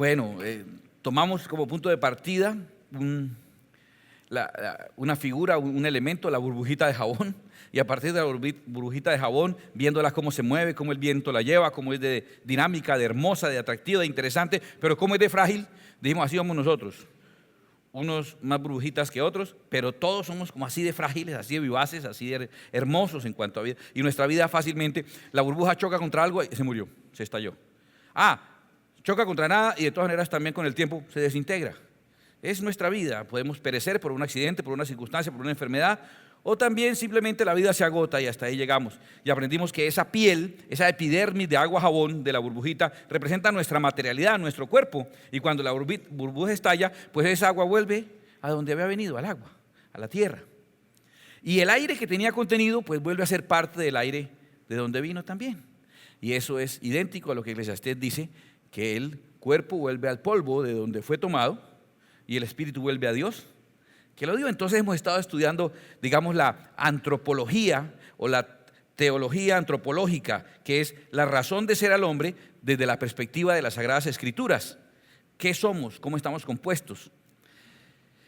Bueno, tomamos como punto de partida una figura, un elemento, la burbujita de jabón, y a partir de la burbujita de jabón, viéndola cómo se mueve, cómo el viento la lleva, cómo es de dinámica, de hermosa, de atractiva, de interesante, pero cómo es de frágil, dijimos, así somos nosotros. Unos más burbujitas que otros, pero todos somos como así de frágiles, así de vivaces, así de hermosos en cuanto a vida. Y nuestra vida fácilmente, la burbuja choca contra algo y se murió, se estalló. Choca contra nada y de todas maneras también con el tiempo se desintegra. Es nuestra vida, podemos perecer por un accidente, por una circunstancia, por una enfermedad, o también simplemente la vida se agota y hasta ahí llegamos. Y aprendimos que esa piel, esa epidermis de agua jabón de la burbujita representa nuestra materialidad, nuestro cuerpo. Y cuando la burbuja estalla, pues esa agua vuelve a donde había venido, al agua, a la tierra. Y el aire que tenía contenido, pues vuelve a ser parte del aire de donde vino también. Y eso es idéntico a lo que Eclesiastés dice, que el cuerpo vuelve al polvo de donde fue tomado y el espíritu vuelve a Dios, que lo digo. Entonces hemos estado estudiando, digamos, la antropología o la teología antropológica, que es la razón de ser al hombre desde la perspectiva de las Sagradas Escrituras. ¿Qué somos? ¿Cómo estamos compuestos?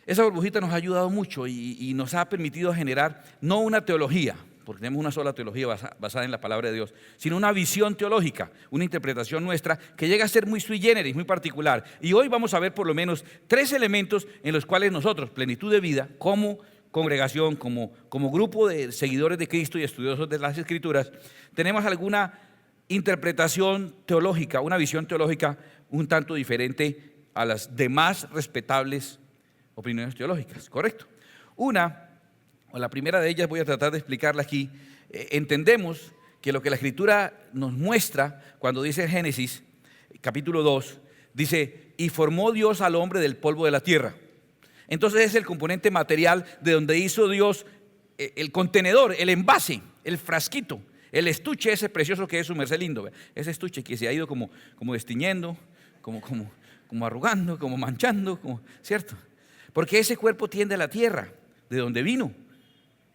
Esa burbujita nos ha ayudado mucho y nos ha permitido generar no una teología, porque tenemos una sola teología basada en la palabra de Dios, sino una visión teológica, una interpretación nuestra que llega a ser muy sui generis, muy particular. Y hoy vamos a ver por lo menos 3 elementos en los cuales nosotros, Plenitud de Vida, como congregación, como grupo de seguidores de Cristo y estudiosos de las Escrituras, tenemos alguna interpretación teológica, una visión teológica un tanto diferente a las demás respetables opiniones teológicas, ¿correcto? La primera de ellas voy a tratar de explicarla aquí. Entendemos que lo que la Escritura nos muestra cuando dice en Génesis, capítulo 2, dice, y formó Dios al hombre del polvo de la tierra. Entonces es el componente material de donde hizo Dios el contenedor, el envase, el frasquito, el estuche ese precioso que es su merced lindo. Ese estuche que se ha ido como destiñendo, como arrugando, como manchando, ¿cierto? Porque ese cuerpo tiende a la tierra, de donde vino.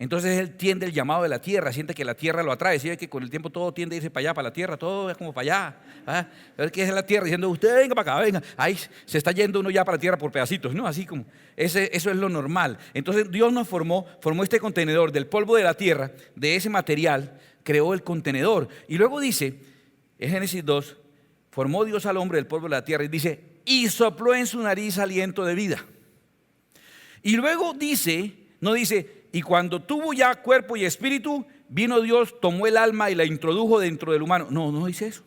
Entonces él tiende el llamado de la tierra, siente que la tierra lo atrae, siente que con el tiempo todo tiende a irse para allá, para la tierra, todo es como para allá. ¿Sabes qué es la tierra? Diciendo, usted venga para acá, venga. Ahí se está yendo uno ya para la tierra por pedacitos, ¿no? Así como, eso es lo normal. Entonces Dios nos formó este contenedor del polvo de la tierra, de ese material, creó el contenedor. Y luego dice, en Génesis 2, formó Dios al hombre del polvo de la tierra y dice, y sopló en su nariz aliento de vida. Y luego dice, no dice, y cuando tuvo ya cuerpo y espíritu, vino Dios, tomó el alma y la introdujo dentro del humano. No dice eso.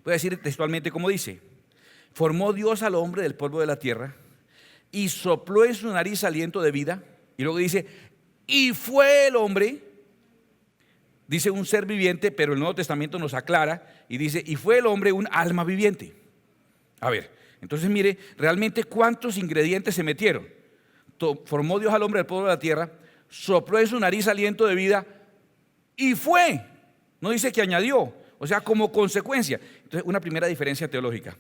Voy a decir textualmente como dice. Formó Dios al hombre del polvo de la tierra y sopló en su nariz aliento de vida. Y luego dice, y fue el hombre, dice un ser viviente, pero el Nuevo Testamento nos aclara y dice, y fue el hombre un alma viviente. A ver, entonces mire, realmente cuántos ingredientes se metieron. Formó Dios al hombre del polvo de la tierra, sopló en su nariz aliento de vida y fue, no dice que añadió, o sea, como consecuencia. Entonces, una primera diferencia teológica.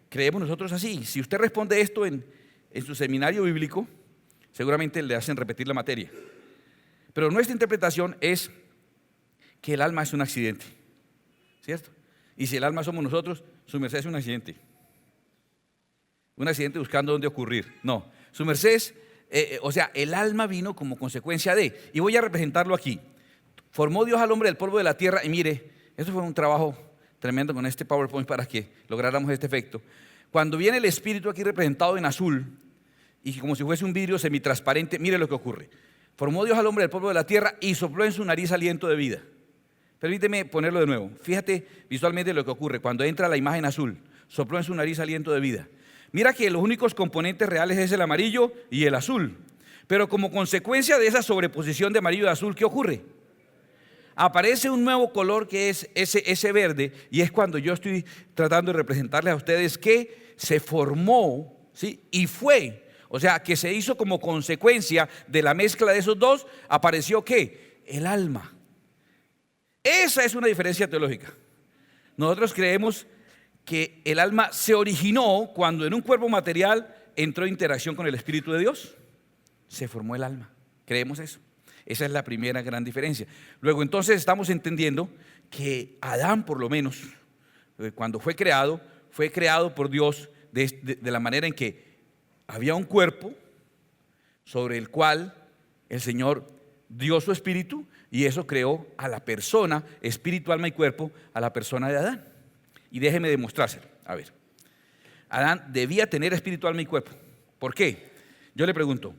Creemos nosotros así. Si usted responde esto en su seminario bíblico, seguramente le hacen repetir la materia. Pero nuestra interpretación es que el alma es un accidente, ¿cierto? Y si el alma somos nosotros, su merced es un accidente. Un accidente buscando dónde ocurrir. No, su merced es, el alma vino como consecuencia de. Y voy a representarlo aquí. Formó Dios al hombre del polvo de la tierra. Y mire, eso fue un trabajo tremendo con este PowerPoint para que lográramos este efecto. Cuando viene el espíritu aquí representado en azul y como si fuese un vidrio semitransparente, mire lo que ocurre. Formó Dios al hombre del polvo de la tierra y sopló en su nariz aliento de vida. Permíteme ponerlo de nuevo. Fíjate visualmente lo que ocurre cuando entra la imagen azul. Sopló en su nariz aliento de vida. Mira que los únicos componentes reales es el amarillo y el azul. Pero como consecuencia de esa sobreposición de amarillo y azul, ¿qué ocurre? Aparece un nuevo color que es ese verde, y es cuando yo estoy tratando de representarles a ustedes que se formó, ¿sí? Y fue, o sea, que se hizo como consecuencia de la mezcla de esos dos, apareció ¿qué? El alma. Esa es una diferencia teológica. Nosotros creemos que el alma se originó cuando en un cuerpo material entró en interacción con el Espíritu de Dios. Se formó el alma. Creemos eso. Esa es la primera gran diferencia. Luego entonces estamos entendiendo que Adán, por lo menos, cuando fue creado, fue creado por Dios de la manera en que había un cuerpo sobre el cual el Señor dio su espíritu, y eso creó a la persona, espíritu, alma y cuerpo, a la persona de Adán. Y déjeme demostrárselo. A ver, Adán debía tener espíritu, alma y cuerpo. ¿Por qué? Yo le pregunto,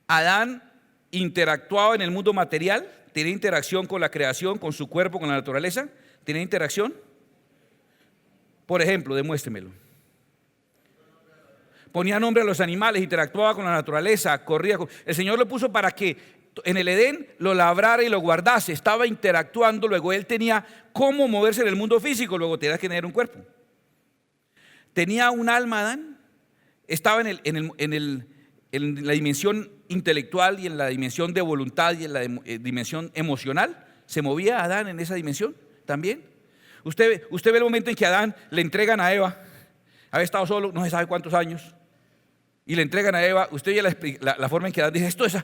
¿Adán interactuaba en el mundo material? ¿Tenía interacción con la creación, con su cuerpo, con la naturaleza? ¿Tenía interacción? Por ejemplo, demuéstremelo. Ponía nombre a los animales, interactuaba con la naturaleza, corría. El Señor lo puso para que en el Edén lo labrara y lo guardase. Estaba interactuando, luego él tenía cómo moverse en el mundo físico, luego tenía que tener un cuerpo. Tenía un alma, Adán. Estaba en la dimensión intelectual y en la dimensión de voluntad y en la dimensión emocional. ¿Se movía Adán en esa dimensión también? Usted ve el momento en que a Adán le entregan a Eva. Había estado solo no se sabe cuántos años, y le entregan a Eva. Usted ve la forma en que Adán dice: esto es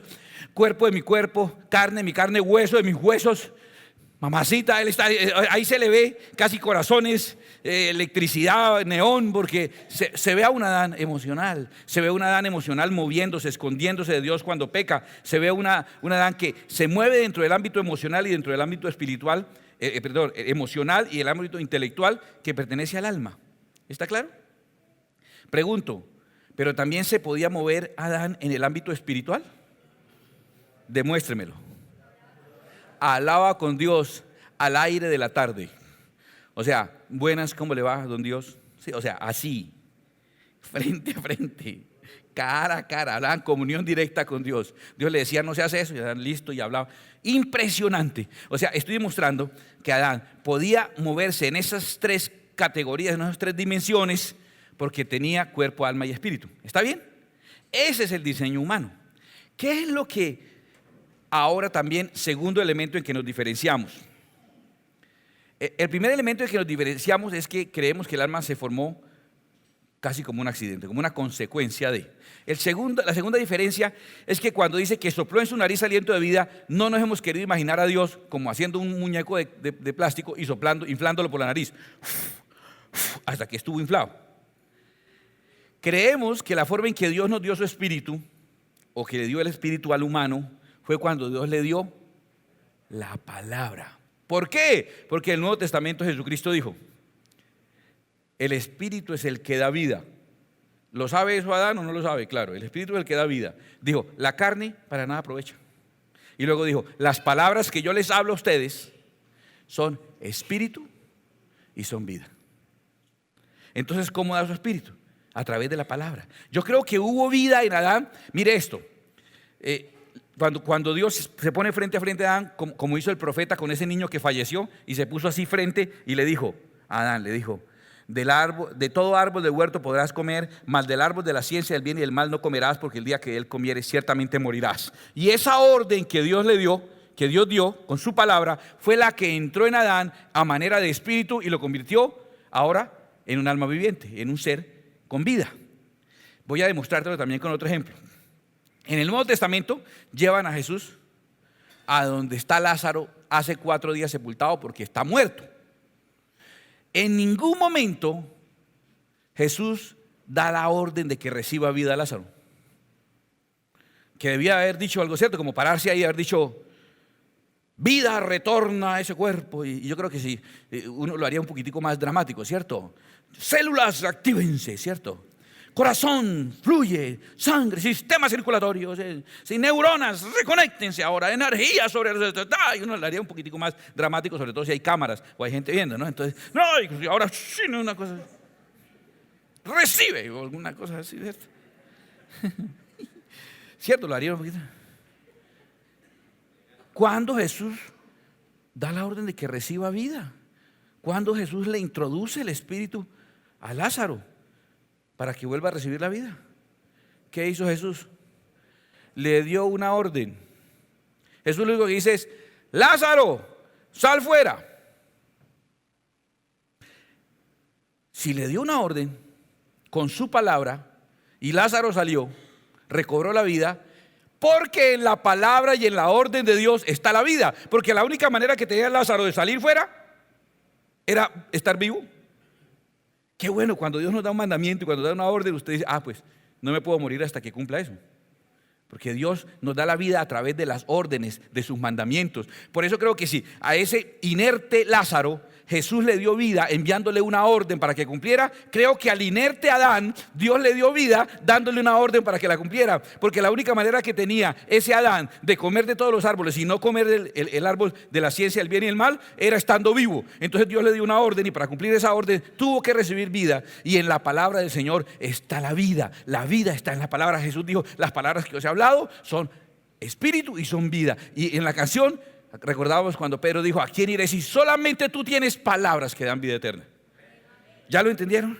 cuerpo de mi cuerpo, carne de mi carne, hueso de mis huesos. Mamacita, él está ahí, se le ve casi corazones, electricidad, neón, porque se ve a un Adán emocional. Se ve a un Adán emocional moviéndose, escondiéndose de Dios cuando peca. Se ve un Adán que se mueve dentro del ámbito emocional y dentro del ámbito espiritual, emocional y el ámbito intelectual que pertenece al alma. ¿Está claro? Pregunto, ¿pero también se podía mover Adán en el ámbito espiritual? Demuéstremelo. Alaba con Dios al aire de la tarde. O sea, buenas, ¿cómo le va, don Dios? Sí, o sea, así, frente a frente, cara a cara, hablaban comunión directa con Dios. Dios le decía: no se hace eso, y Adán listo, y hablaba. Impresionante. O sea, estoy demostrando que Adán podía moverse en esas tres categorías, en esas tres dimensiones, porque tenía cuerpo, alma y espíritu. ¿Está bien? Ese es el diseño humano. ¿Qué es lo que ahora también, segundo elemento en que nos diferenciamos? El primer elemento en que nos diferenciamos es que creemos que el alma se formó casi como un accidente, como una consecuencia de. La segunda diferencia es que cuando dice que sopló en su nariz aliento de vida, no nos hemos querido imaginar a Dios como haciendo un muñeco de plástico y soplando, inflándolo por la nariz, hasta que estuvo inflado. Creemos que la forma en que Dios nos dio su espíritu, o que le dio el espíritu al humano, fue cuando Dios le dio la palabra. ¿Por qué? Porque en el Nuevo Testamento Jesucristo dijo: el espíritu es el que da vida. ¿Lo sabe eso Adán o no lo sabe? Claro, el espíritu es el que da vida. Dijo: la carne para nada aprovecha. Y luego dijo: las palabras que yo les hablo a ustedes son espíritu y son vida. Entonces, ¿cómo da su espíritu? A través de la palabra. Yo creo que hubo vida en Adán. Mire esto, cuando Dios se pone frente a frente a Adán, como hizo el profeta con ese niño que falleció, y se puso así frente y le dijo a Adán, le dijo: de todo árbol del huerto podrás comer, mas del árbol de la ciencia del bien y del mal no comerás, porque el día que él comieres ciertamente morirás. Y esa orden que Dios le dio, que Dios dio con su palabra, fue la que entró en Adán a manera de espíritu y lo convirtió ahora en un alma viviente, en un ser con vida. Voy a demostrártelo también con otro ejemplo. En el Nuevo Testamento llevan a Jesús a donde está Lázaro hace 4 días sepultado porque está muerto. En ningún momento Jesús da la orden de que reciba vida a Lázaro, que debía haber dicho algo cierto, como pararse ahí y haber dicho: vida retorna a ese cuerpo. Y yo creo que sí, uno lo haría un poquitico más dramático, ¿cierto? Células, actívense, ¿cierto? Corazón, fluye, sangre, sistema circulatorio, neuronas, reconéctense ahora, energía sobre los... Y uno lo haría un poquitico más dramático, sobre todo si hay cámaras o hay gente viendo, ¿no? Entonces, no, y ahora sí, no, una cosa... Recibe, o alguna cosa así, ¿cierto? ¿Cierto? Lo haría un poquito. ¿Cuándo Jesús da la orden de que reciba vida? ¿Cuándo Jesús le introduce el espíritu a Lázaro para que vuelva a recibir la vida? ¿Qué hizo Jesús? Le dio una orden. Jesús lo único que dice es: Lázaro, sal fuera. Si le dio una orden con su palabra y Lázaro salió, recobró la vida, porque en la palabra y en la orden de Dios está la vida. Porque la única manera que tenía Lázaro de salir fuera era estar vivo. Qué bueno, cuando Dios nos da un mandamiento y cuando da una orden, usted dice, pues no me puedo morir hasta que cumpla eso. Porque Dios nos da la vida a través de las órdenes, de sus mandamientos. Por eso creo que sí, a ese inerte Lázaro Jesús le dio vida enviándole una orden para que cumpliera. Creo que al inerte Adán Dios le dio vida dándole una orden para que la cumpliera. Porque la única manera que tenía ese Adán de comer de todos los árboles y no comer el árbol de la ciencia del bien y el mal era estando vivo. Entonces Dios le dio una orden y para cumplir esa orden tuvo que recibir vida. Y en la palabra del Señor está la vida. La vida está en la palabra. Jesús dijo, las palabras que os he hablado son espíritu y son vida. Y en la canción recordábamos cuando Pedro dijo, ¿a quién iré si solamente tú tienes palabras que dan vida eterna? ¿Ya lo entendieron?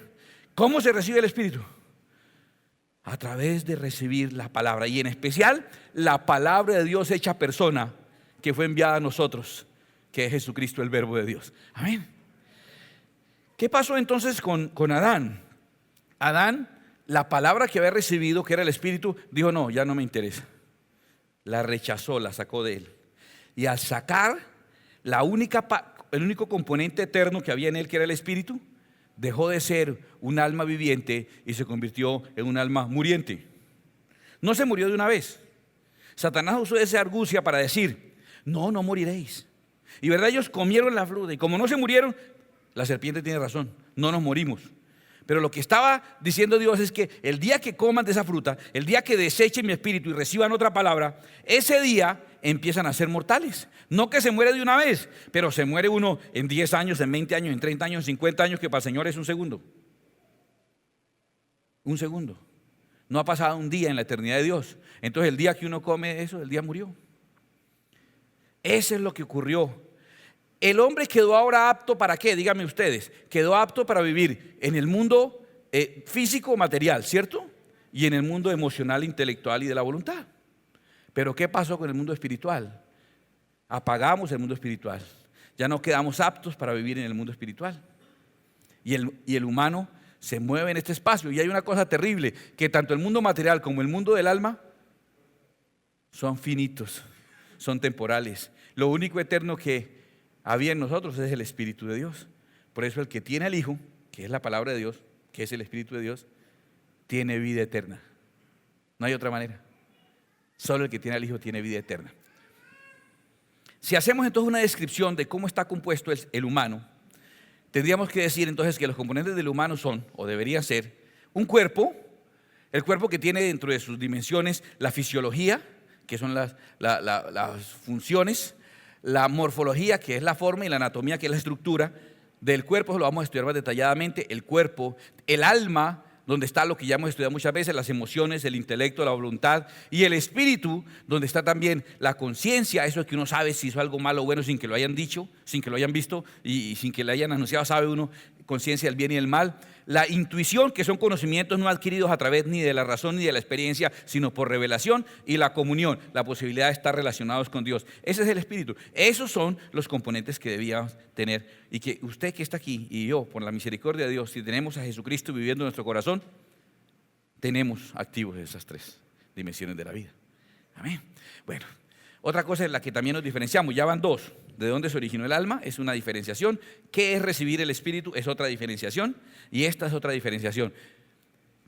¿Cómo se recibe el Espíritu? A través de recibir la palabra, y en especial la palabra de Dios hecha persona que fue enviada a nosotros, que es Jesucristo, el Verbo de Dios. Amén. ¿Qué pasó entonces con Adán? Adán, la palabra que había recibido, que era el Espíritu, dijo, no, ya no me interesa. La rechazó, la sacó de él. Y al sacar el único componente eterno que había en él, que era el Espíritu, dejó de ser un alma viviente y se convirtió en un alma muriente. No se murió de una vez. Satanás usó esa argucia para decir, no moriréis. Y verdad, ellos comieron la fruta y como no se murieron, la serpiente tiene razón, no nos morimos. Pero lo que estaba diciendo Dios es que el día que coman de esa fruta, el día que desechen mi espíritu y reciban otra palabra, ese día empiezan a ser mortales. No que se muere de una vez, pero se muere uno en 10 años, en 20 años, en 30 años, en 50 años, que para el Señor es un segundo. Un segundo. No ha pasado un día en la eternidad de Dios. Entonces el día que uno come eso, el día murió. Eso es lo que ocurrió. El hombre quedó ahora apto ¿para qué? Díganme ustedes. Quedó apto para vivir en el mundo físico, material, ¿cierto? Y en el mundo emocional, intelectual y de la voluntad. Pero ¿qué pasó con el mundo espiritual? Apagamos el mundo espiritual. Ya no quedamos aptos para vivir en el mundo espiritual. Y el humano se mueve en este espacio. Y hay una cosa terrible, que tanto el mundo material como el mundo del alma son finitos, son temporales. Lo único eterno que había en nosotros es el Espíritu de Dios. Por eso el que tiene al Hijo, que es la palabra de Dios, que es el Espíritu de Dios, tiene vida eterna. No hay otra manera. Solo el que tiene al Hijo tiene vida eterna. Si hacemos entonces una descripción de cómo está compuesto el humano, tendríamos que decir entonces que los componentes del humano son, o deberían ser, un cuerpo, el cuerpo que tiene dentro de sus dimensiones la fisiología, que son las funciones, la morfología, que es la forma, y la anatomía, que es la estructura del cuerpo. Lo vamos a estudiar más detalladamente. El cuerpo, el alma, donde está lo que ya hemos estudiado muchas veces, las emociones, el intelecto, la voluntad, y el espíritu, donde está también la conciencia, eso es que uno sabe si hizo algo malo o bueno sin que lo hayan dicho, sin que lo hayan visto y sin que le hayan anunciado, sabe uno, conciencia del bien y del mal. La intuición, que son conocimientos no adquiridos a través ni de la razón ni de la experiencia, sino por revelación. Y la comunión, la posibilidad de estar relacionados con Dios. Ese es el espíritu. Esos son los componentes que debíamos tener. Y que usted que está aquí y yo, por la misericordia de Dios, si tenemos a Jesucristo viviendo en nuestro corazón, tenemos activos esas tres dimensiones de la vida. Amén. Bueno, otra cosa en la que también nos diferenciamos, ya van dos. ¿De dónde se originó el alma? Es una diferenciación. ¿Qué es recibir el Espíritu? Es otra diferenciación. Y esta es otra diferenciación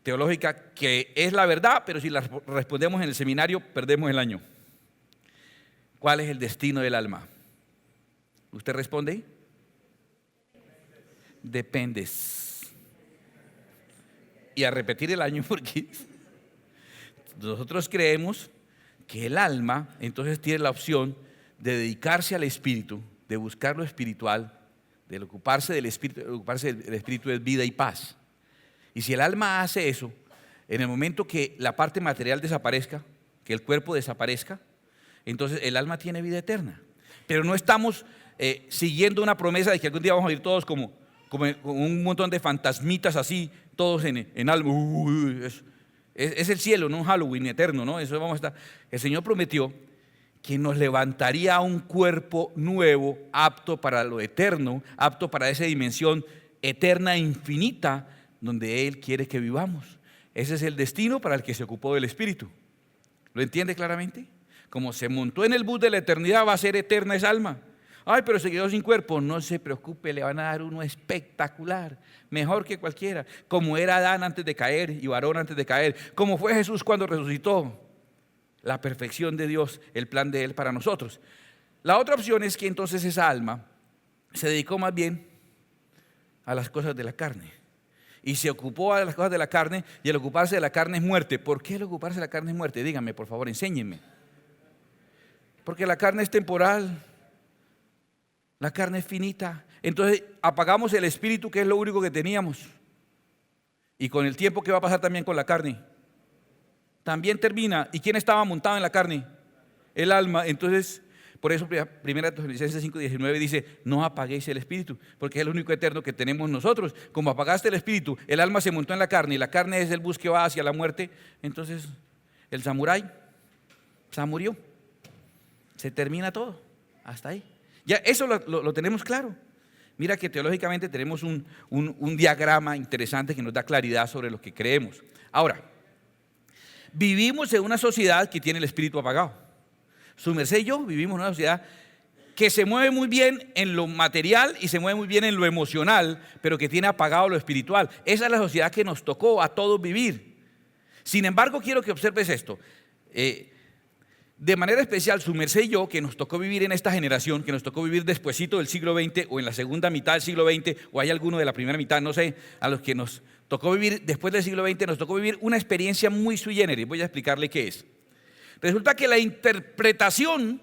teológica, que es la verdad, pero si la respondemos en el seminario, perdemos el año. ¿Cuál es el destino del alma? ¿Usted responde? Dependes. Y a repetir el año, porque nosotros creemos que el alma entonces tiene la opción de dedicarse al espíritu, de buscar lo espiritual, de ocuparse del espíritu. Ocuparse del espíritu es vida y paz. Y si el alma hace eso, en el momento que la parte material desaparezca, que el cuerpo desaparezca, entonces el alma tiene vida eterna. Pero no estamos siguiendo una promesa de que algún día vamos a ir todos como un montón de fantasmitas así, todos en alma. Es el cielo, no un Halloween eterno, ¿no? Eso vamos a estar. El Señor prometió que nos levantaría un cuerpo nuevo, apto para lo eterno, apto para esa dimensión eterna e infinita, donde Él quiere que vivamos. Ese es el destino para el que se ocupó del Espíritu. ¿Lo entiende claramente? Como se montó en el bus de la eternidad, va a ser eterna esa alma. Ay, pero se quedó sin cuerpo. No se preocupe, le van a dar uno espectacular, mejor que cualquiera, como era Adán antes de caer y varón antes de caer, como fue Jesús cuando resucitó. La perfección de Dios, el plan de Él para nosotros. La otra opción es que entonces esa alma se dedicó más bien a las cosas de la carne y se ocupó de las cosas de la carne, y el ocuparse de la carne es muerte. ¿Por qué el ocuparse de la carne es muerte? Díganme, por favor, enséñenme. Porque la carne es temporal, la carne es finita. Entonces apagamos el espíritu, que es lo único que teníamos, y con el tiempo, ¿qué va a pasar también con la carne? También termina. ¿Y quién estaba montado en la carne? El alma. Entonces, por eso 1 Tesalonicenses 5:19 dice: no apaguéis el espíritu, porque es el único eterno que tenemos nosotros. Como apagaste el espíritu, el alma se montó en la carne, y la carne es el bus que va hacia la muerte. Entonces el samurái se murió. Se termina todo, hasta ahí. Ya eso lo tenemos claro. Mira que teológicamente tenemos un diagrama interesante que nos da claridad sobre lo que creemos. Ahora, vivimos en una sociedad que tiene el espíritu apagado. Su merced y yo vivimos en una sociedad que se mueve muy bien en lo material y se mueve muy bien en lo emocional, pero que tiene apagado lo espiritual. Esa es la sociedad que nos tocó a todos vivir. Sin embargo, quiero que observes esto. De manera especial, su merced y yo, que nos tocó vivir en esta generación, que nos tocó vivir despuesito del siglo XX o en la segunda mitad del siglo XX, o hay alguno de la primera mitad, no sé, a los que nos tocó vivir después del siglo XX, nos tocó vivir una experiencia muy sui generis. Voy a explicarle qué es. Resulta que la interpretación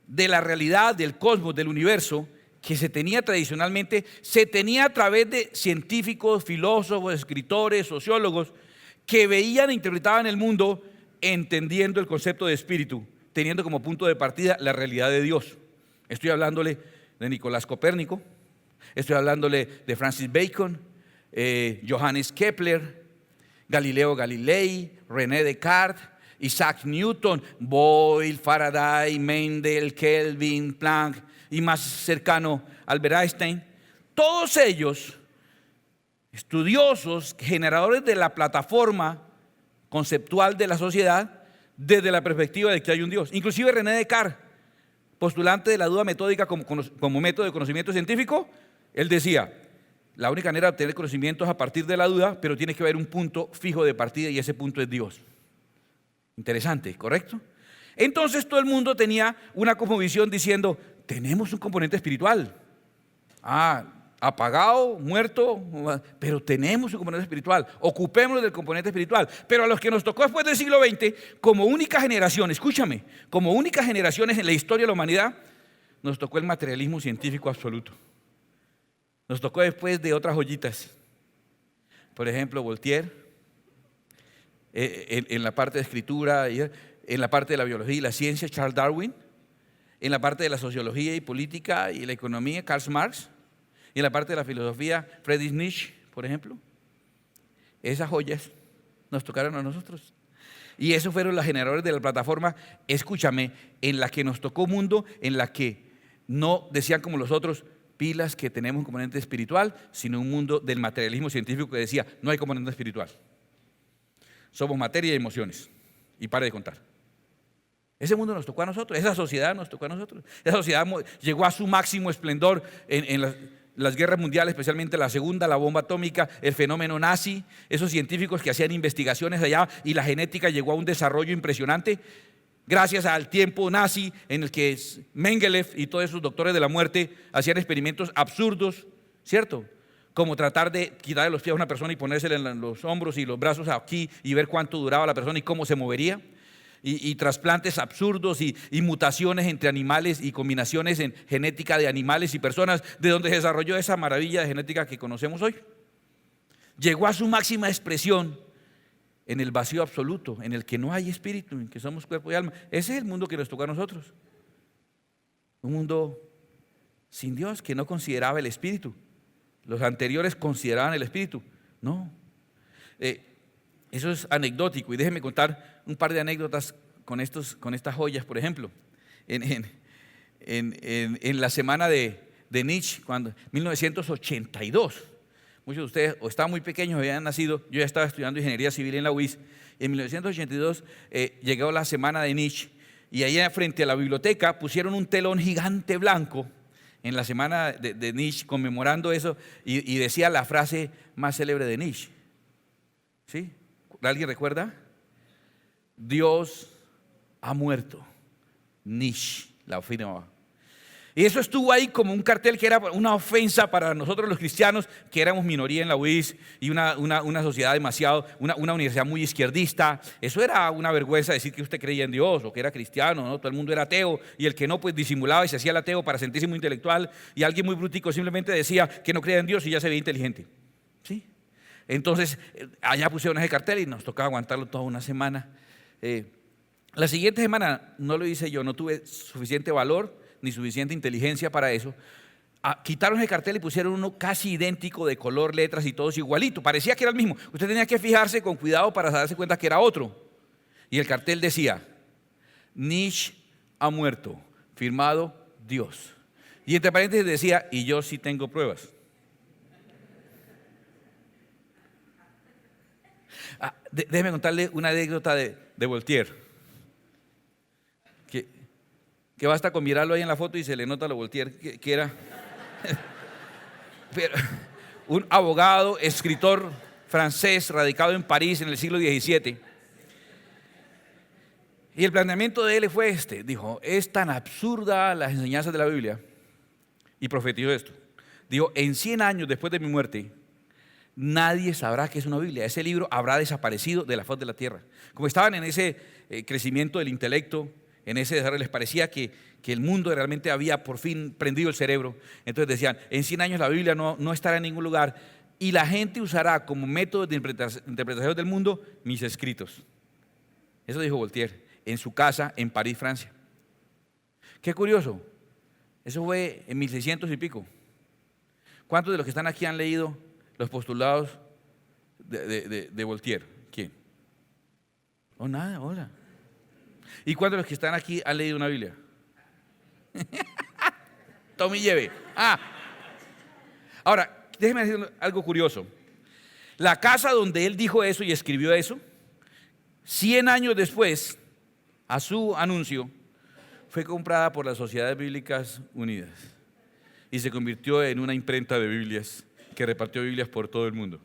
de la realidad, del cosmos, del universo, que se tenía tradicionalmente, se tenía a través de científicos, filósofos, escritores, sociólogos, que veían e interpretaban el mundo entendiendo el concepto de espíritu, teniendo como punto de partida la realidad de Dios. Estoy hablándole de Nicolás Copérnico, estoy hablándole de Francis Bacon, Johannes Kepler, Galileo Galilei, René Descartes, Isaac Newton, Boyle, Faraday, Mendel, Kelvin, Planck y más cercano Albert Einstein. Todos ellos, estudiosos, generadores de la plataforma conceptual de la sociedad desde la perspectiva de que hay un Dios. Inclusive René Descartes, postulante de la duda metódica como método de conocimiento científico, él decía: la única manera de obtener conocimiento es a partir de la duda, pero tiene que haber un punto fijo de partida, y ese punto es Dios. Interesante, ¿correcto? Entonces todo el mundo tenía una cosmovisión diciendo: tenemos un componente espiritual. Apagado, muerto, pero tenemos un componente espiritual. Ocupémonos del componente espiritual. Pero a los que nos tocó después del siglo XX, como única generación, escúchame, como únicas generaciones en la historia de la humanidad, nos tocó el materialismo científico absoluto. Nos tocó después de otras joyitas. Por ejemplo, Voltaire, en la parte de escritura, en la parte de la biología y la ciencia, Charles Darwin, en la parte de la sociología y política y la economía, Karl Marx, y en la parte de la filosofía, Friedrich Nietzsche, por ejemplo. Esas joyas nos tocaron a nosotros. Y esos fueron los generadores de la plataforma, escúchame, en la que nos tocó mundo, en la que no decían como los otros, pilas que tenemos un componente espiritual, sino un mundo del materialismo científico que decía: no hay componente espiritual. Somos materia y emociones. Y pare de contar. Ese mundo nos tocó a nosotros, esa sociedad nos tocó a nosotros. Esa sociedad llegó a su máximo esplendor en las guerras mundiales, especialmente la segunda, la bomba atómica, el fenómeno nazi, esos científicos que hacían investigaciones allá, y la genética llegó a un desarrollo impresionante gracias al tiempo nazi en el que Mengele y todos esos doctores de la muerte hacían experimentos absurdos, ¿cierto? Como tratar de quitarle los pies a una persona y ponérsele en los hombros y los brazos aquí y ver cuánto duraba la persona y cómo se movería. Y trasplantes absurdos y mutaciones entre animales y combinaciones en genética de animales y personas, de donde se desarrolló esa maravilla de genética que conocemos hoy. Llegó a su máxima expresión en el vacío absoluto, en el que no hay espíritu, en que somos cuerpo y alma. Ese es el mundo que nos tocó a nosotros. Un mundo sin Dios, que no consideraba el espíritu. Los anteriores consideraban el espíritu. No. Eso es anecdótico, y déjenme contar un par de anécdotas con estas joyas. Por ejemplo, en la semana de Nietzsche, cuando 1982, muchos de ustedes o estaban muy pequeños o habían nacido. Yo ya estaba estudiando ingeniería civil en la UIS. En 1982 llegó la semana de Nietzsche, y allá frente a la biblioteca pusieron un telón gigante blanco en la semana de Nietzsche, conmemorando eso, y decía la frase más célebre de Nietzsche. ¿Sí? ¿Alguien recuerda? Dios ha muerto. Nietzsche la afirmaba. Y eso estuvo ahí como un cartel que era una ofensa para nosotros los cristianos, que éramos minoría en la UIS y una sociedad demasiado, una universidad muy izquierdista. Eso era una vergüenza decir que usted creía en Dios o que era cristiano, ¿no? Todo el mundo era ateo y el que no, pues disimulaba y se hacía el ateo para sentirse muy intelectual, y alguien muy brutico simplemente decía que no creía en Dios y ya se veía inteligente. ¿Sí? Entonces, allá pusieron ese cartel y nos tocaba aguantarlo toda una semana. La siguiente semana no lo hice yo, no tuve suficiente valor ni suficiente inteligencia para eso. Quitaron ese cartel y pusieron uno casi idéntico, de color, letras y todos igualito. Parecía que era el mismo. Usted tenía que fijarse con cuidado para darse cuenta que era otro. Y el cartel decía: Nietzsche ha muerto, firmado Dios. Y entre paréntesis decía: y yo sí tengo pruebas. Déjeme contarle una anécdota de Voltaire. Que basta con mirarlo ahí en la foto y se le nota lo Voltaire que era. Pero, un abogado, escritor francés radicado en París en el siglo XVII. Y el planteamiento de él fue este. Dijo: es tan absurda las enseñanzas de la Biblia. Y profetizó esto. Dijo: en 100 años después de mi muerte, nadie sabrá qué es una Biblia. Ese libro habrá desaparecido de la faz de la tierra. Como estaban en ese crecimiento del intelecto, en ese desarrollo, les parecía que el mundo realmente había por fin prendido el cerebro. Entonces decían: en 100 años la Biblia no estará en ningún lugar, y la gente usará como método de interpretación del mundo mis escritos. Eso dijo Voltaire en su casa en París, Francia. Qué curioso. Eso fue en 1600 y pico. ¿Cuántos de los que están aquí han leído los postulados de Voltaire? ¿Quién? Oh, nada, hola. ¿Y cuántos de los que están aquí han leído una Biblia? Tome y lleve. Ahora, déjeme decir algo curioso. La casa donde él dijo eso y escribió eso, 100 años después, a su anuncio, fue comprada por las Sociedades Bíblicas Unidas y se convirtió en una imprenta de Biblias que repartió Biblias por todo el mundo.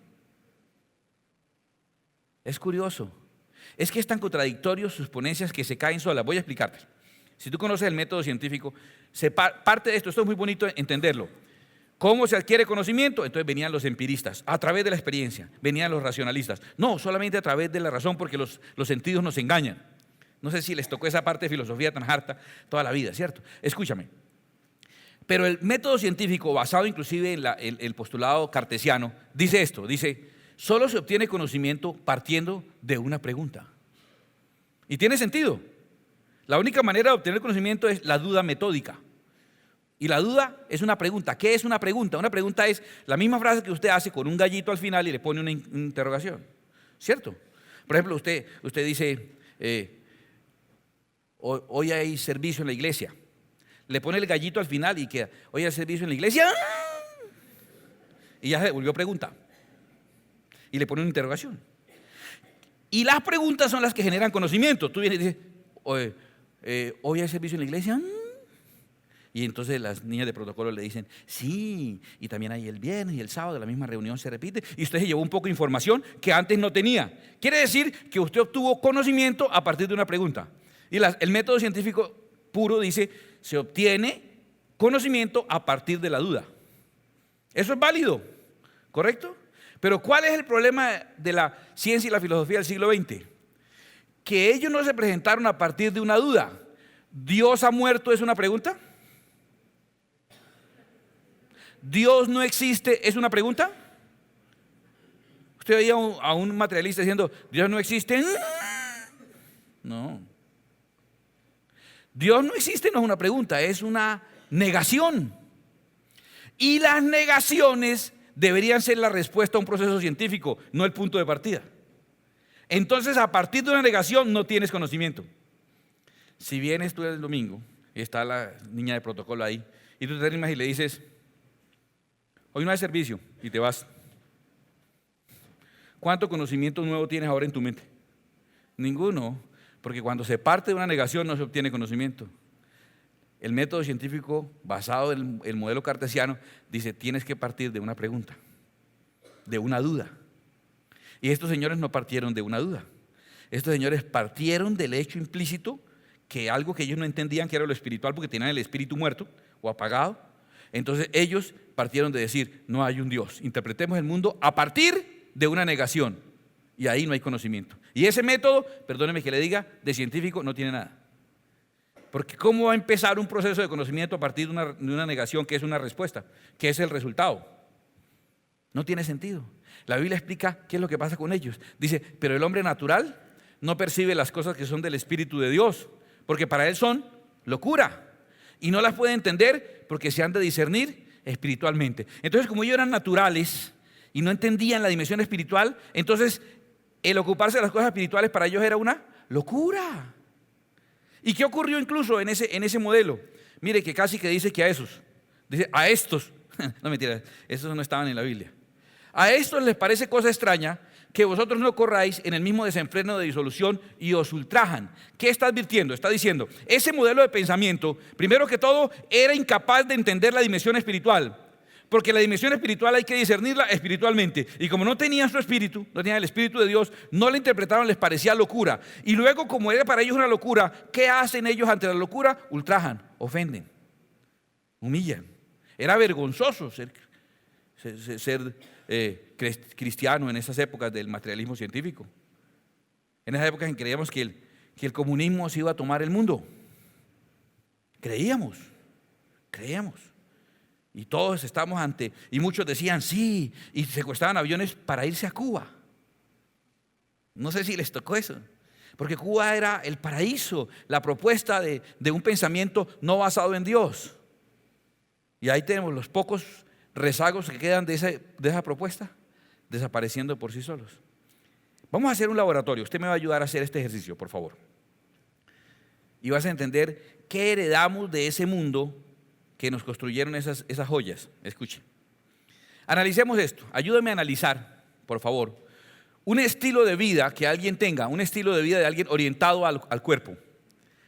Es curioso. Es que es tan contradictorio sus ponencias que se caen solas. Voy a explicarte. Si tú conoces el método científico, parte de esto es muy bonito entenderlo. ¿Cómo se adquiere conocimiento? Entonces venían los empiristas, a través de la experiencia. Venían los racionalistas. No, solamente a través de la razón, porque los sentidos nos engañan. No sé si les tocó esa parte de filosofía tan harta toda la vida, ¿cierto? Escúchame. Pero el método científico, basado inclusive en el postulado cartesiano, dice esto, dice: solo se obtiene conocimiento partiendo de una pregunta. Y tiene sentido. La única manera de obtener conocimiento es la duda metódica. Y la duda es una pregunta. ¿Qué es una pregunta? Una pregunta es la misma frase que usted hace con un gallito al final y le pone una interrogación. ¿Cierto? Por ejemplo, usted dice: hoy hay servicio en la iglesia. Le pone el gallito al final y queda: hoy hay servicio en la iglesia. Y ya se volvió pregunta. Y le pone una interrogación. Y las preguntas son las que generan conocimiento. Tú vienes y dices: hoy hay servicio en la iglesia. Y entonces las niñas de protocolo le dicen: sí, y también hay el viernes y el sábado, la misma reunión se repite. Y usted se llevó un poco de información que antes no tenía. Quiere decir que usted obtuvo conocimiento a partir de una pregunta. Y el método científico puro dice: se obtiene conocimiento a partir de la duda. Eso es válido, ¿correcto? Pero ¿cuál es el problema de la ciencia y la filosofía del siglo XX? Que ellos no se presentaron a partir de una duda. ¿Dios ha muerto es una pregunta? ¿Dios no existe es una pregunta? ¿Usted oía a un materialista diciendo: ¿Dios no existe? No. Dios no existe no es una pregunta, es una negación. Y las negaciones deberían ser la respuesta a un proceso científico, no el punto de partida. Entonces, a partir de una negación no tienes conocimiento. Si vienes tú el domingo y está la niña de protocolo ahí, y tú te animas y le dices: hoy no hay servicio, y te vas, ¿cuánto conocimiento nuevo tienes ahora en tu mente? Ninguno, porque cuando se parte de una negación no se obtiene conocimiento. El método científico basado en el modelo cartesiano dice, tienes que partir de una pregunta, de una duda. Y estos señores no partieron de una duda. Estos señores partieron del hecho implícito que algo que ellos no entendían que era lo espiritual porque tenían el espíritu muerto o apagado. Entonces ellos partieron de decir, no hay un Dios. Interpretemos el mundo a partir de una negación. Y ahí no hay conocimiento. Y ese método, perdóneme que le diga, de científico no tiene nada. Porque ¿cómo va a empezar un proceso de conocimiento a partir de una negación que es una respuesta? Que es el resultado. No tiene sentido. La Biblia explica qué es lo que pasa con ellos. Dice, pero el hombre natural no percibe las cosas que son del Espíritu de Dios, porque para él son locura. Y no las puede entender porque se han de discernir espiritualmente. Entonces, como ellos eran naturales y no entendían la dimensión espiritual, entonces el ocuparse de las cosas espirituales para ellos era una locura. ¿Y qué ocurrió incluso en ese modelo? Mire que casi que dice que dice a estos, no mentira, estos no estaban en la Biblia. A estos les parece cosa extraña que vosotros no corráis en el mismo desenfreno de disolución y os ultrajan. ¿Qué está advirtiendo? Está diciendo, ese modelo de pensamiento, primero que todo, era incapaz de entender la dimensión espiritual. Porque la dimensión espiritual hay que discernirla espiritualmente. Y como no tenían su espíritu, no tenían el espíritu de Dios, no la interpretaron, les parecía locura. Y luego, como era para ellos una locura, ¿qué hacen ellos ante la locura? Ultrajan, ofenden, humillan. Era vergonzoso ser cristiano en esas épocas del materialismo científico. En esas épocas en que creíamos que el comunismo se iba a tomar el mundo. Creíamos. Y todos estábamos y muchos decían sí, y secuestraban aviones para irse a Cuba. No sé si les tocó eso, porque Cuba era el paraíso, la propuesta de un pensamiento no basado en Dios. Y ahí tenemos los pocos rezagos que quedan de esa propuesta, desapareciendo por sí solos. Vamos a hacer un laboratorio, usted me va a ayudar a hacer este ejercicio, por favor. Y vas a entender qué heredamos de ese mundo que nos construyeron esas joyas. Escuche. Analicemos esto. Ayúdame a analizar, por favor, un estilo de vida que alguien tenga, un estilo de vida de alguien orientado al cuerpo.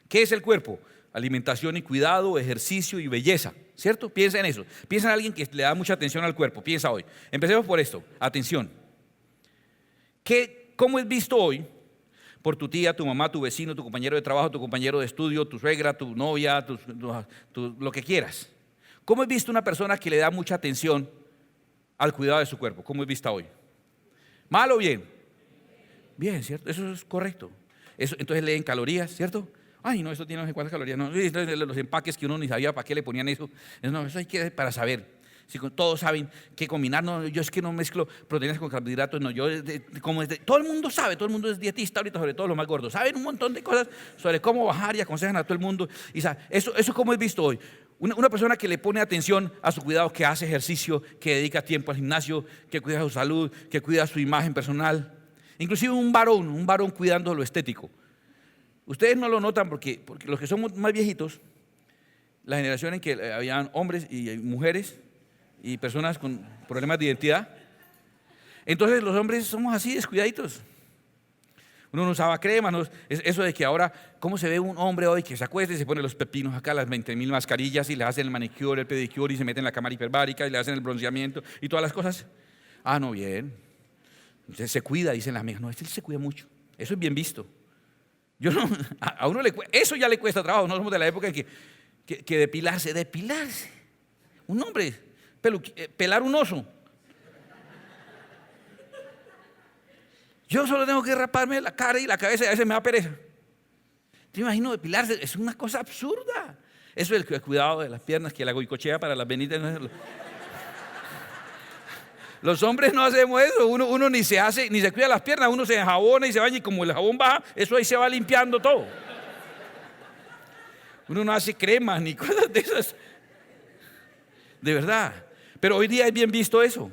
¿Qué es el cuerpo? Alimentación y cuidado, ejercicio y belleza, ¿cierto? Piensa en eso. Piensa en alguien que le da mucha atención al cuerpo. Piensa hoy. Empecemos por esto. Atención. ¿Cómo es visto hoy por tu tía, tu mamá, tu vecino, tu compañero de trabajo, tu compañero de estudio, tu suegra, tu novia, lo que quieras? ¿Cómo es visto una persona que le da mucha atención al cuidado de su cuerpo? ¿Cómo es vista hoy? ¿Mal o bien? Bien, ¿cierto? Eso es correcto. Entonces leen calorías, ¿cierto? Ay, no, eso tiene no sé cuántas calorías. No, los empaques que uno ni sabía para qué le ponían eso. No, eso hay que para saber. Si todos saben qué combinar. No, yo es que no mezclo proteínas con carbohidratos. No, todo el mundo sabe, todo el mundo es dietista ahorita, sobre todo los más gordos. Saben un montón de cosas sobre cómo bajar y aconsejan a todo el mundo. Y eso como es visto hoy. Una persona que le pone atención a su cuidado, que hace ejercicio, que dedica tiempo al gimnasio, que cuida su salud, que cuida su imagen personal. Inclusive un varón cuidando lo estético. Ustedes no lo notan porque los que somos más viejitos, la generación en que habían hombres y mujeres y personas con problemas de identidad, entonces los hombres somos así descuidaditos. Uno no usaba crema, eso de que ahora, ¿cómo se ve un hombre hoy que se acuesta y se pone los pepinos acá, las 20,000 mascarillas y le hacen el manicure, el pedicure y se mete en la cámara hiperbárica y le hacen el bronceamiento y todas las cosas? Ah, no, bien. Entonces se cuida, dicen las amigas. No, él se cuida mucho. Eso es bien visto. A uno eso ya le cuesta trabajo. No somos de la época en que depilarse. Un hombre, pelar un oso. Yo solo tengo que raparme la cara y la cabeza y a veces me da pereza. Te imagino depilarse, es una cosa absurda. Eso es el cuidado de las piernas, que la goicochea para las venitas. Los hombres no hacemos eso, uno ni se cuida las piernas, uno se enjabona y se baña y como el jabón baja, eso ahí se va limpiando todo. Uno no hace cremas ni cosas de esas. De verdad. Pero hoy día es bien visto eso.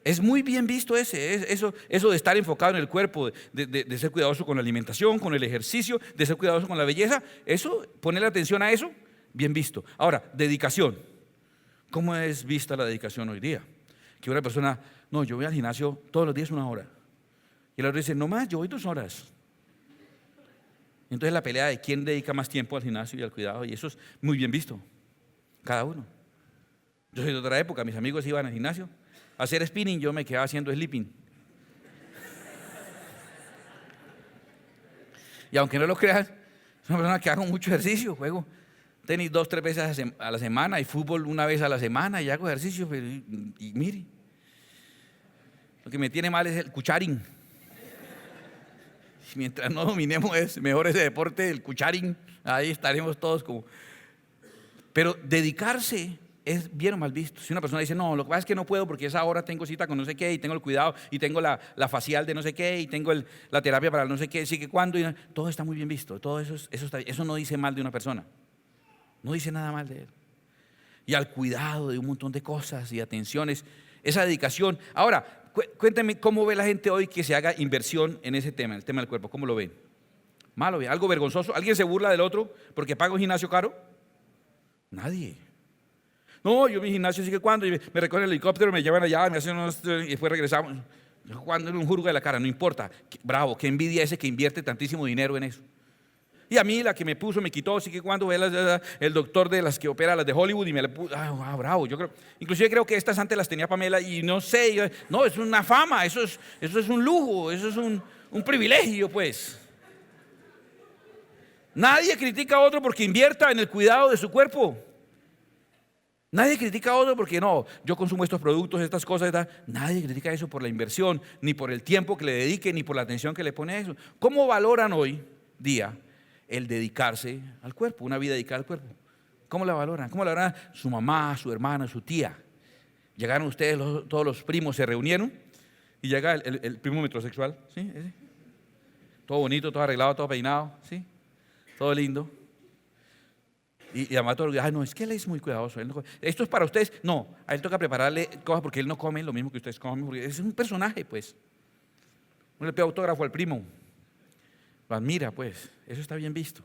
Es muy bien visto eso de estar enfocado en el cuerpo, de ser cuidadoso con la alimentación, con el ejercicio, de ser cuidadoso con la belleza. Eso, ponerle atención a eso, bien visto. Ahora, dedicación. ¿Cómo es vista la dedicación hoy día? Que una persona, no, yo voy al gimnasio todos los días 1 hora. Y el otro dice, no más, yo voy 2 horas. Entonces la pelea de quién dedica más tiempo al gimnasio y al cuidado, y eso es muy bien visto, cada uno. Yo soy de otra época, mis amigos iban al gimnasio a hacer spinning, yo me quedaba haciendo sleeping. Y aunque no lo creas, soy una persona que hago mucho ejercicio, juego tenis 2, 3 veces a la semana y fútbol una vez a la semana y hago ejercicio, pero, y mire, lo que me tiene mal es el cucharín. Mientras no dominemos mejor ese deporte del cucharín, ahí estaremos todos como... Pero dedicarse es bien o mal visto. Si una persona dice, no, lo que pasa es que no puedo porque esa hora tengo cita con no sé qué, y tengo el cuidado, y tengo la facial de no sé qué, y tengo la terapia para no sé qué, sí que cuándo, todo está muy bien visto. Todo eso no dice mal de una persona. No dice nada mal de él. Y al cuidado de un montón de cosas y atenciones, esa dedicación. Ahora, cuéntame cómo ve la gente hoy que se haga inversión en ese tema, el tema del cuerpo. ¿Cómo lo ven? ¿Malo? ¿Algo vergonzoso? ¿Alguien se burla del otro porque paga un gimnasio caro? Nadie. No, yo mi gimnasio sí que cuando me recogen el helicóptero, me llevan allá, me hacen y después regresamos. Yo cuando un jurgo de la cara, no importa. Bravo, qué envidia ese que invierte tantísimo dinero en eso. Y a mí la que me puso, me quitó, sí que cuando ve el doctor de las que opera las de Hollywood y me la puso, bravo, yo creo, inclusive creo que estas antes las tenía Pamela y no sé, no, es una fama, eso es un lujo, eso es un privilegio, pues. Nadie critica a otro porque invierta en el cuidado de su cuerpo. Nadie critica a otro porque no, yo consumo estos productos, estas cosas, nadie critica eso por la inversión, ni por el tiempo que le dedique, ni por la atención que le pone a eso. ¿Cómo valoran hoy día el dedicarse al cuerpo, una vida dedicada al cuerpo? ¿Cómo la valoran? ¿Cómo la valoran su mamá, su hermana, su tía? Llegaron ustedes, todos los primos se reunieron y llega el primo metrosexual, ¿sí? ¿Ese? Todo bonito, todo arreglado, todo peinado, ¿sí? Todo lindo. Y además todo, no, es que él es muy cuidadoso. Esto es para ustedes. No, a él toca prepararle cosas porque él no come lo mismo que ustedes comen, porque es un personaje, pues. Uno le pide autógrafo al primo. Lo admira, pues. Eso está bien visto.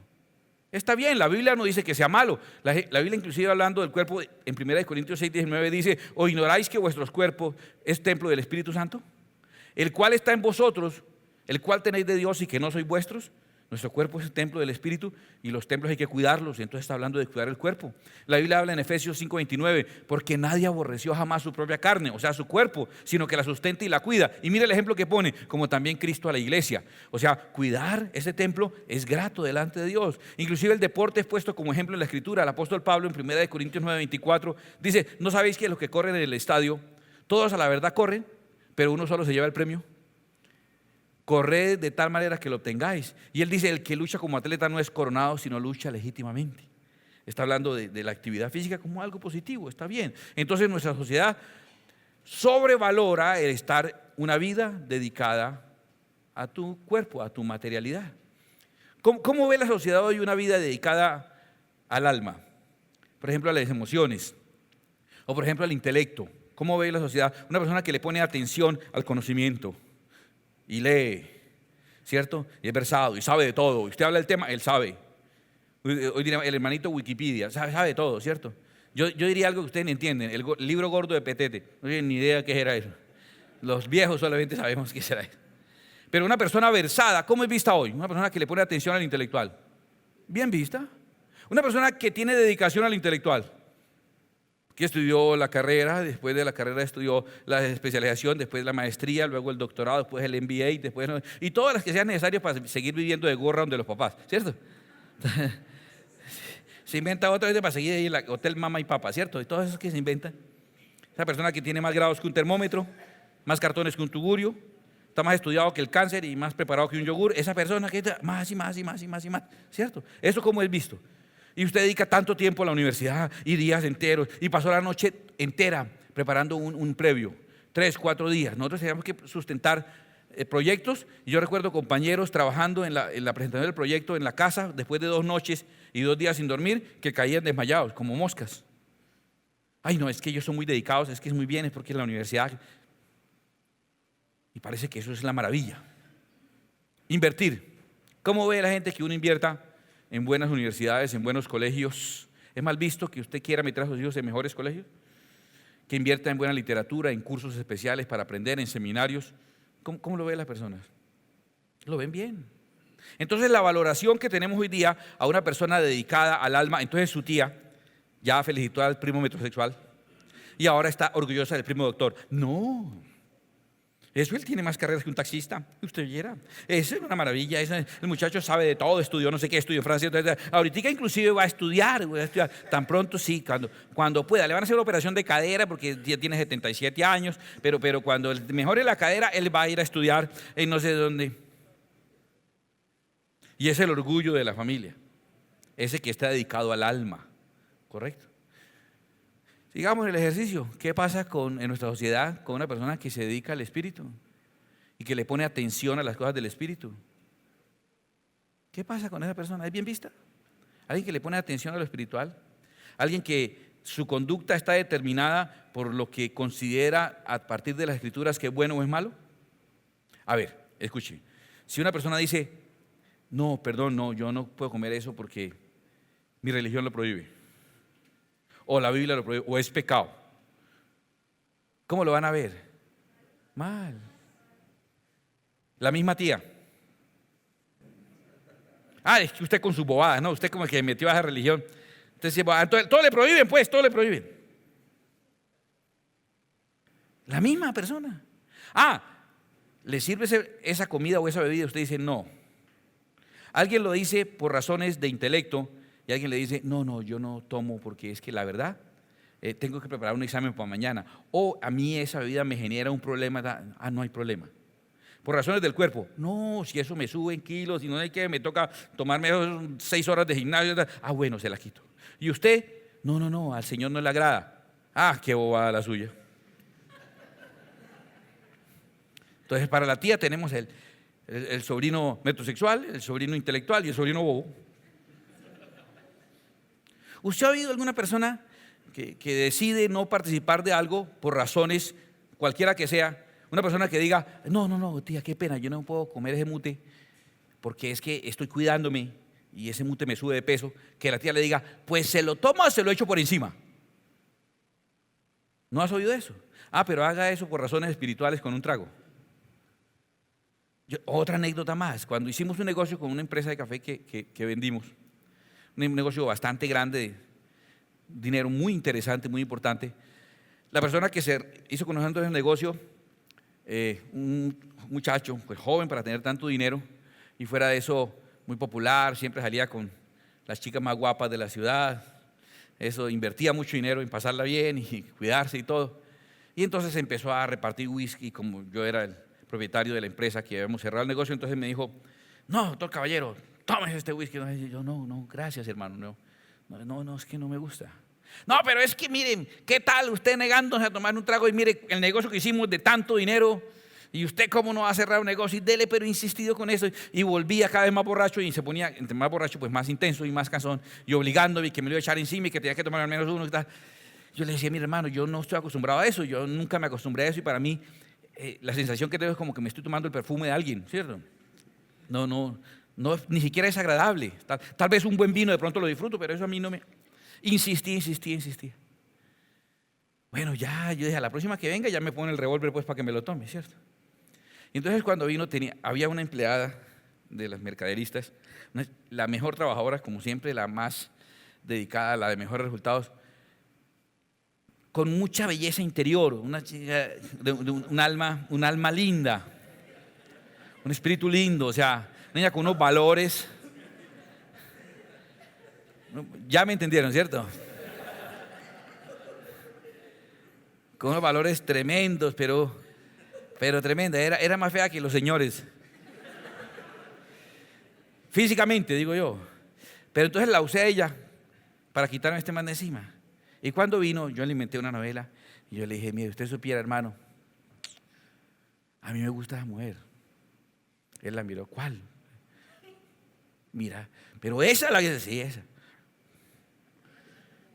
Está bien, la Biblia no dice que sea malo. La Biblia inclusive hablando del cuerpo, en 1 Corintios 6, 19 dice, ¿o ignoráis que vuestros cuerpos es templo del Espíritu Santo? El cual está en vosotros, el cual tenéis de Dios y que no sois vuestros. Nuestro cuerpo es el templo del Espíritu y los templos hay que cuidarlos. Entonces está hablando de cuidar el cuerpo. La Biblia habla en Efesios 5:29, porque nadie aborreció jamás su propia carne, o sea, su cuerpo, sino que la sustenta y la cuida. Y mira el ejemplo que pone, como también Cristo a la iglesia. O sea, cuidar ese templo es grato delante de Dios. Inclusive el deporte es puesto como ejemplo en la Escritura. El apóstol Pablo en 1 Corintios 9:24 dice, ¿no sabéis que los que corren en el estadio, todos a la verdad corren, pero uno solo se lleva el premio? Corred de tal manera que lo obtengáis. Y él dice, el que lucha como atleta no es coronado, sino lucha legítimamente. Está hablando de la actividad física como algo positivo, está bien. Entonces nuestra sociedad sobrevalora el estar una vida dedicada a tu cuerpo, a tu materialidad. ¿Cómo ve la sociedad hoy una vida dedicada al alma? Por ejemplo, a las emociones. O por ejemplo, al intelecto. ¿Cómo ve la sociedad? Una persona que le pone atención al conocimiento y lee, ¿cierto? Y es versado y sabe de todo. Usted habla del tema, él sabe. Hoy diría el hermanito Wikipedia, sabe de todo, ¿cierto? Yo diría algo que ustedes no entienden, el libro gordo de Petete. No tienen ni idea qué era eso. Los viejos solamente sabemos qué será eso. Pero una persona versada, ¿cómo es vista hoy? Una persona que le pone atención al intelectual. Bien vista. Una persona que tiene dedicación al intelectual, que estudió la carrera, después de la carrera estudió la especialización, después la maestría, luego el doctorado, después el MBA, después, y todas las que sean necesarias para seguir viviendo de gorra donde los papás, ¿cierto? Se inventa otra vez para seguir ahí en el hotel mamá y papá, ¿cierto? Y todas esas que se inventan. Esa persona que tiene más grados que un termómetro, más cartones que un tugurio, está más estudiado que el cáncer y más preparado que un yogur, esa persona que está más y más y más y más y más, ¿cierto? Eso como es visto. Y usted dedica tanto tiempo a la universidad y días enteros y pasó la noche entera preparando un previo, 3, 4 días. Nosotros teníamos que sustentar proyectos y yo recuerdo compañeros trabajando en la presentación del proyecto en la casa después de 2 noches y 2 días sin dormir que caían desmayados como moscas. Ay no, es que ellos son muy dedicados, es que es muy bien, es porque es la universidad. Y parece que eso es la maravilla. Invertir. ¿Cómo ve la gente que uno invierta en buenas universidades, en buenos colegios? ¿Es mal visto que usted quiera meter a sus hijos en mejores colegios? Que invierta en buena literatura, en cursos especiales para aprender, en seminarios. ¿Cómo lo ven las personas? Lo ven bien. Entonces la valoración que tenemos hoy día a una persona dedicada al alma, entonces su tía ya felicitó al primo metrosexual y ahora está orgullosa del primo doctor. No, eso él tiene más carreras que un taxista, usted viera. Eso es una maravilla, el muchacho sabe de todo, estudió no sé qué, estudió en Francia. Ahorita inclusive va a estudiar, tan pronto sí, cuando pueda. Le van a hacer una operación de cadera porque ya tiene 77 años, pero cuando mejore la cadera, él va a ir a estudiar en no sé dónde. Y es el orgullo de la familia, ese que está dedicado al alma, ¿correcto? Sigamos el ejercicio. ¿Qué pasa en nuestra sociedad con una persona que se dedica al espíritu y que le pone atención a las cosas del espíritu? ¿Qué pasa con esa persona? ¿Es bien vista? ¿Alguien que le pone atención a lo espiritual? ¿Alguien que su conducta está determinada por lo que considera a partir de las escrituras que es bueno o es malo? A ver, escuche. Si una persona dice, no, perdón, no, yo no puedo comer eso porque mi religión lo prohíbe, o la Biblia lo prohíbe, o es pecado, ¿cómo lo van a ver? Mal. La misma tía. Es que usted con sus bobadas, ¿no? Usted como que metió a esa religión. Entonces, todo le prohíben, pues, todo le prohíben. La misma persona. ¿Le sirve esa comida o esa bebida? Usted dice, no. Alguien lo dice por razones de intelecto y alguien le dice, no, yo no tomo porque es que la verdad, tengo que preparar un examen para mañana. O a mí esa bebida me genera un problema. No hay problema. Por razones del cuerpo. No, si eso me sube en kilos y no hay que, me toca tomarme 6 horas de gimnasio. Bueno, se la quito. ¿Y usted? No, al Señor no le agrada. Qué bobada la suya. Entonces, para la tía tenemos el sobrino metrosexual, el sobrino intelectual y el sobrino bobo. ¿Usted ha oído alguna persona que decide no participar de algo por razones, cualquiera que sea? Una persona que diga, no, tía, qué pena, yo no puedo comer ese mute porque es que estoy cuidándome y ese mute me sube de peso. Que la tía le diga, pues se lo toma o se lo echo por encima. ¿No has oído eso? Pero haga eso por razones espirituales con un trago. Otra anécdota más, cuando hicimos un negocio con una empresa de café que vendimos, un negocio bastante grande, dinero muy interesante, muy importante. La persona que se hizo con nosotros el negocio, un muchacho pues joven para tener tanto dinero y fuera de eso muy popular, siempre salía con las chicas más guapas de la ciudad, eso, invertía mucho dinero en pasarla bien y cuidarse y todo. Y entonces empezó a repartir whisky, como yo era el propietario de la empresa que habíamos cerrado el negocio, entonces me dijo, no, doctor Caballero, tómese este whisky. Y yo, no, gracias hermano, no, es que no me gusta. No, pero es que miren, ¿qué tal usted negándose a tomar un trago? Y mire, el negocio que hicimos de tanto dinero, y usted cómo no va a cerrar un negocio, y dele, pero insistido con eso, y volvía cada vez más borracho, y se ponía, entre más borracho, pues más intenso y más cansón, y obligándome, que me lo iba a echar encima, y que tenía que tomar al menos uno, y tal. Yo le decía, mire hermano, yo no estoy acostumbrado a eso, yo nunca me acostumbré a eso, y para mí, la sensación que tengo es como que me estoy tomando el perfume de alguien, ¿cierto? No, ni siquiera es agradable. Tal vez un buen vino de pronto lo disfruto, pero eso a mí no me... Insistí. Bueno, ya, yo dije, a la próxima que venga ya me pone el revólver pues para que me lo tome, ¿cierto? Y entonces cuando vino había una empleada de las mercaderistas, la mejor trabajadora, como siempre, la más dedicada, la de mejores resultados, con mucha belleza interior, una chica un alma linda, un espíritu lindo, o sea, una niña con unos valores. Ya me entendieron, ¿cierto? Con unos valores tremendos, pero tremenda. Era más fea que los señores. Físicamente, digo yo. Pero entonces la usé a ella para quitarme este man de encima. Y cuando vino, yo le inventé una novela y yo le dije, mire, usted supiera, hermano, a mí me gusta esa mujer. Él la miró, ¿cuál? Mira, pero esa la que decía, esa.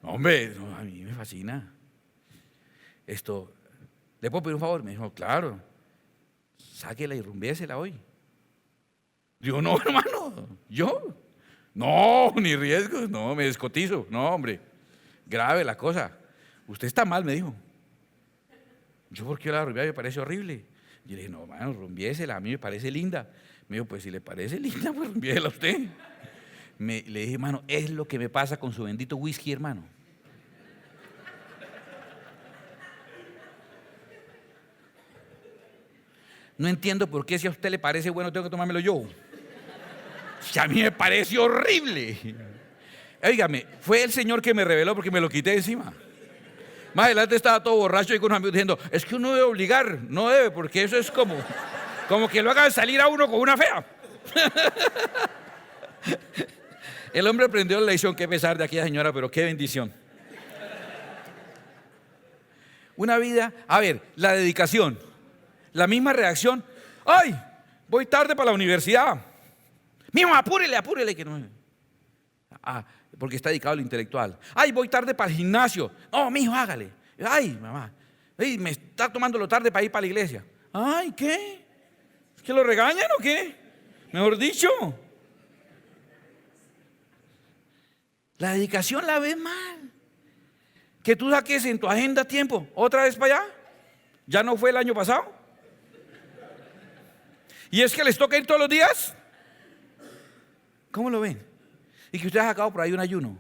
No, hombre, no, a mí me fascina. ¿Le puedo pedir un favor? Me dijo, claro, sáquela y rumbiésela hoy. Digo, no, hermano, ¿yo? No, ni riesgos, no, me descotizo, no, hombre. Grave la cosa. Usted está mal, me dijo. Yo, ¿por qué la rumbia me parece horrible? Yo le dije, no, hermano, rumbiésela, a mí me parece linda. Me dijo, pues si le parece linda, pues envíela usted. Le dije, hermano, es lo que me pasa con su bendito whisky, hermano. No entiendo por qué si a usted le parece bueno tengo que tomármelo yo. Si a mí me parece horrible. Óigame, fue el Señor que me reveló porque me lo quité encima. Más adelante estaba todo borracho y con unos amigos diciendo, es que uno debe obligar, no debe, porque eso es como que lo hagan salir a uno con una fea. El hombre aprendió la lección, qué pesar de aquella señora, pero qué bendición. Una vida, a ver, la dedicación, la misma reacción. ¡Ay! Voy tarde para la universidad. Mijo, apúrele que no. Porque está dedicado a lo intelectual. ¡Ay, voy tarde para el gimnasio! ¡Oh, mijo, hágale! ¡Ay, mamá! ¡Ay, me está tomando lo tarde para ir para la iglesia! ¡Ay, qué! ¿Es que lo regañan o qué? Mejor dicho. La dedicación la ves mal. Que tú saques en tu agenda tiempo, otra vez para allá. ¿Ya no fue el año pasado? ¿Y es que les toca ir todos los días? ¿Cómo lo ven? Y que usted ha sacado por ahí un ayuno.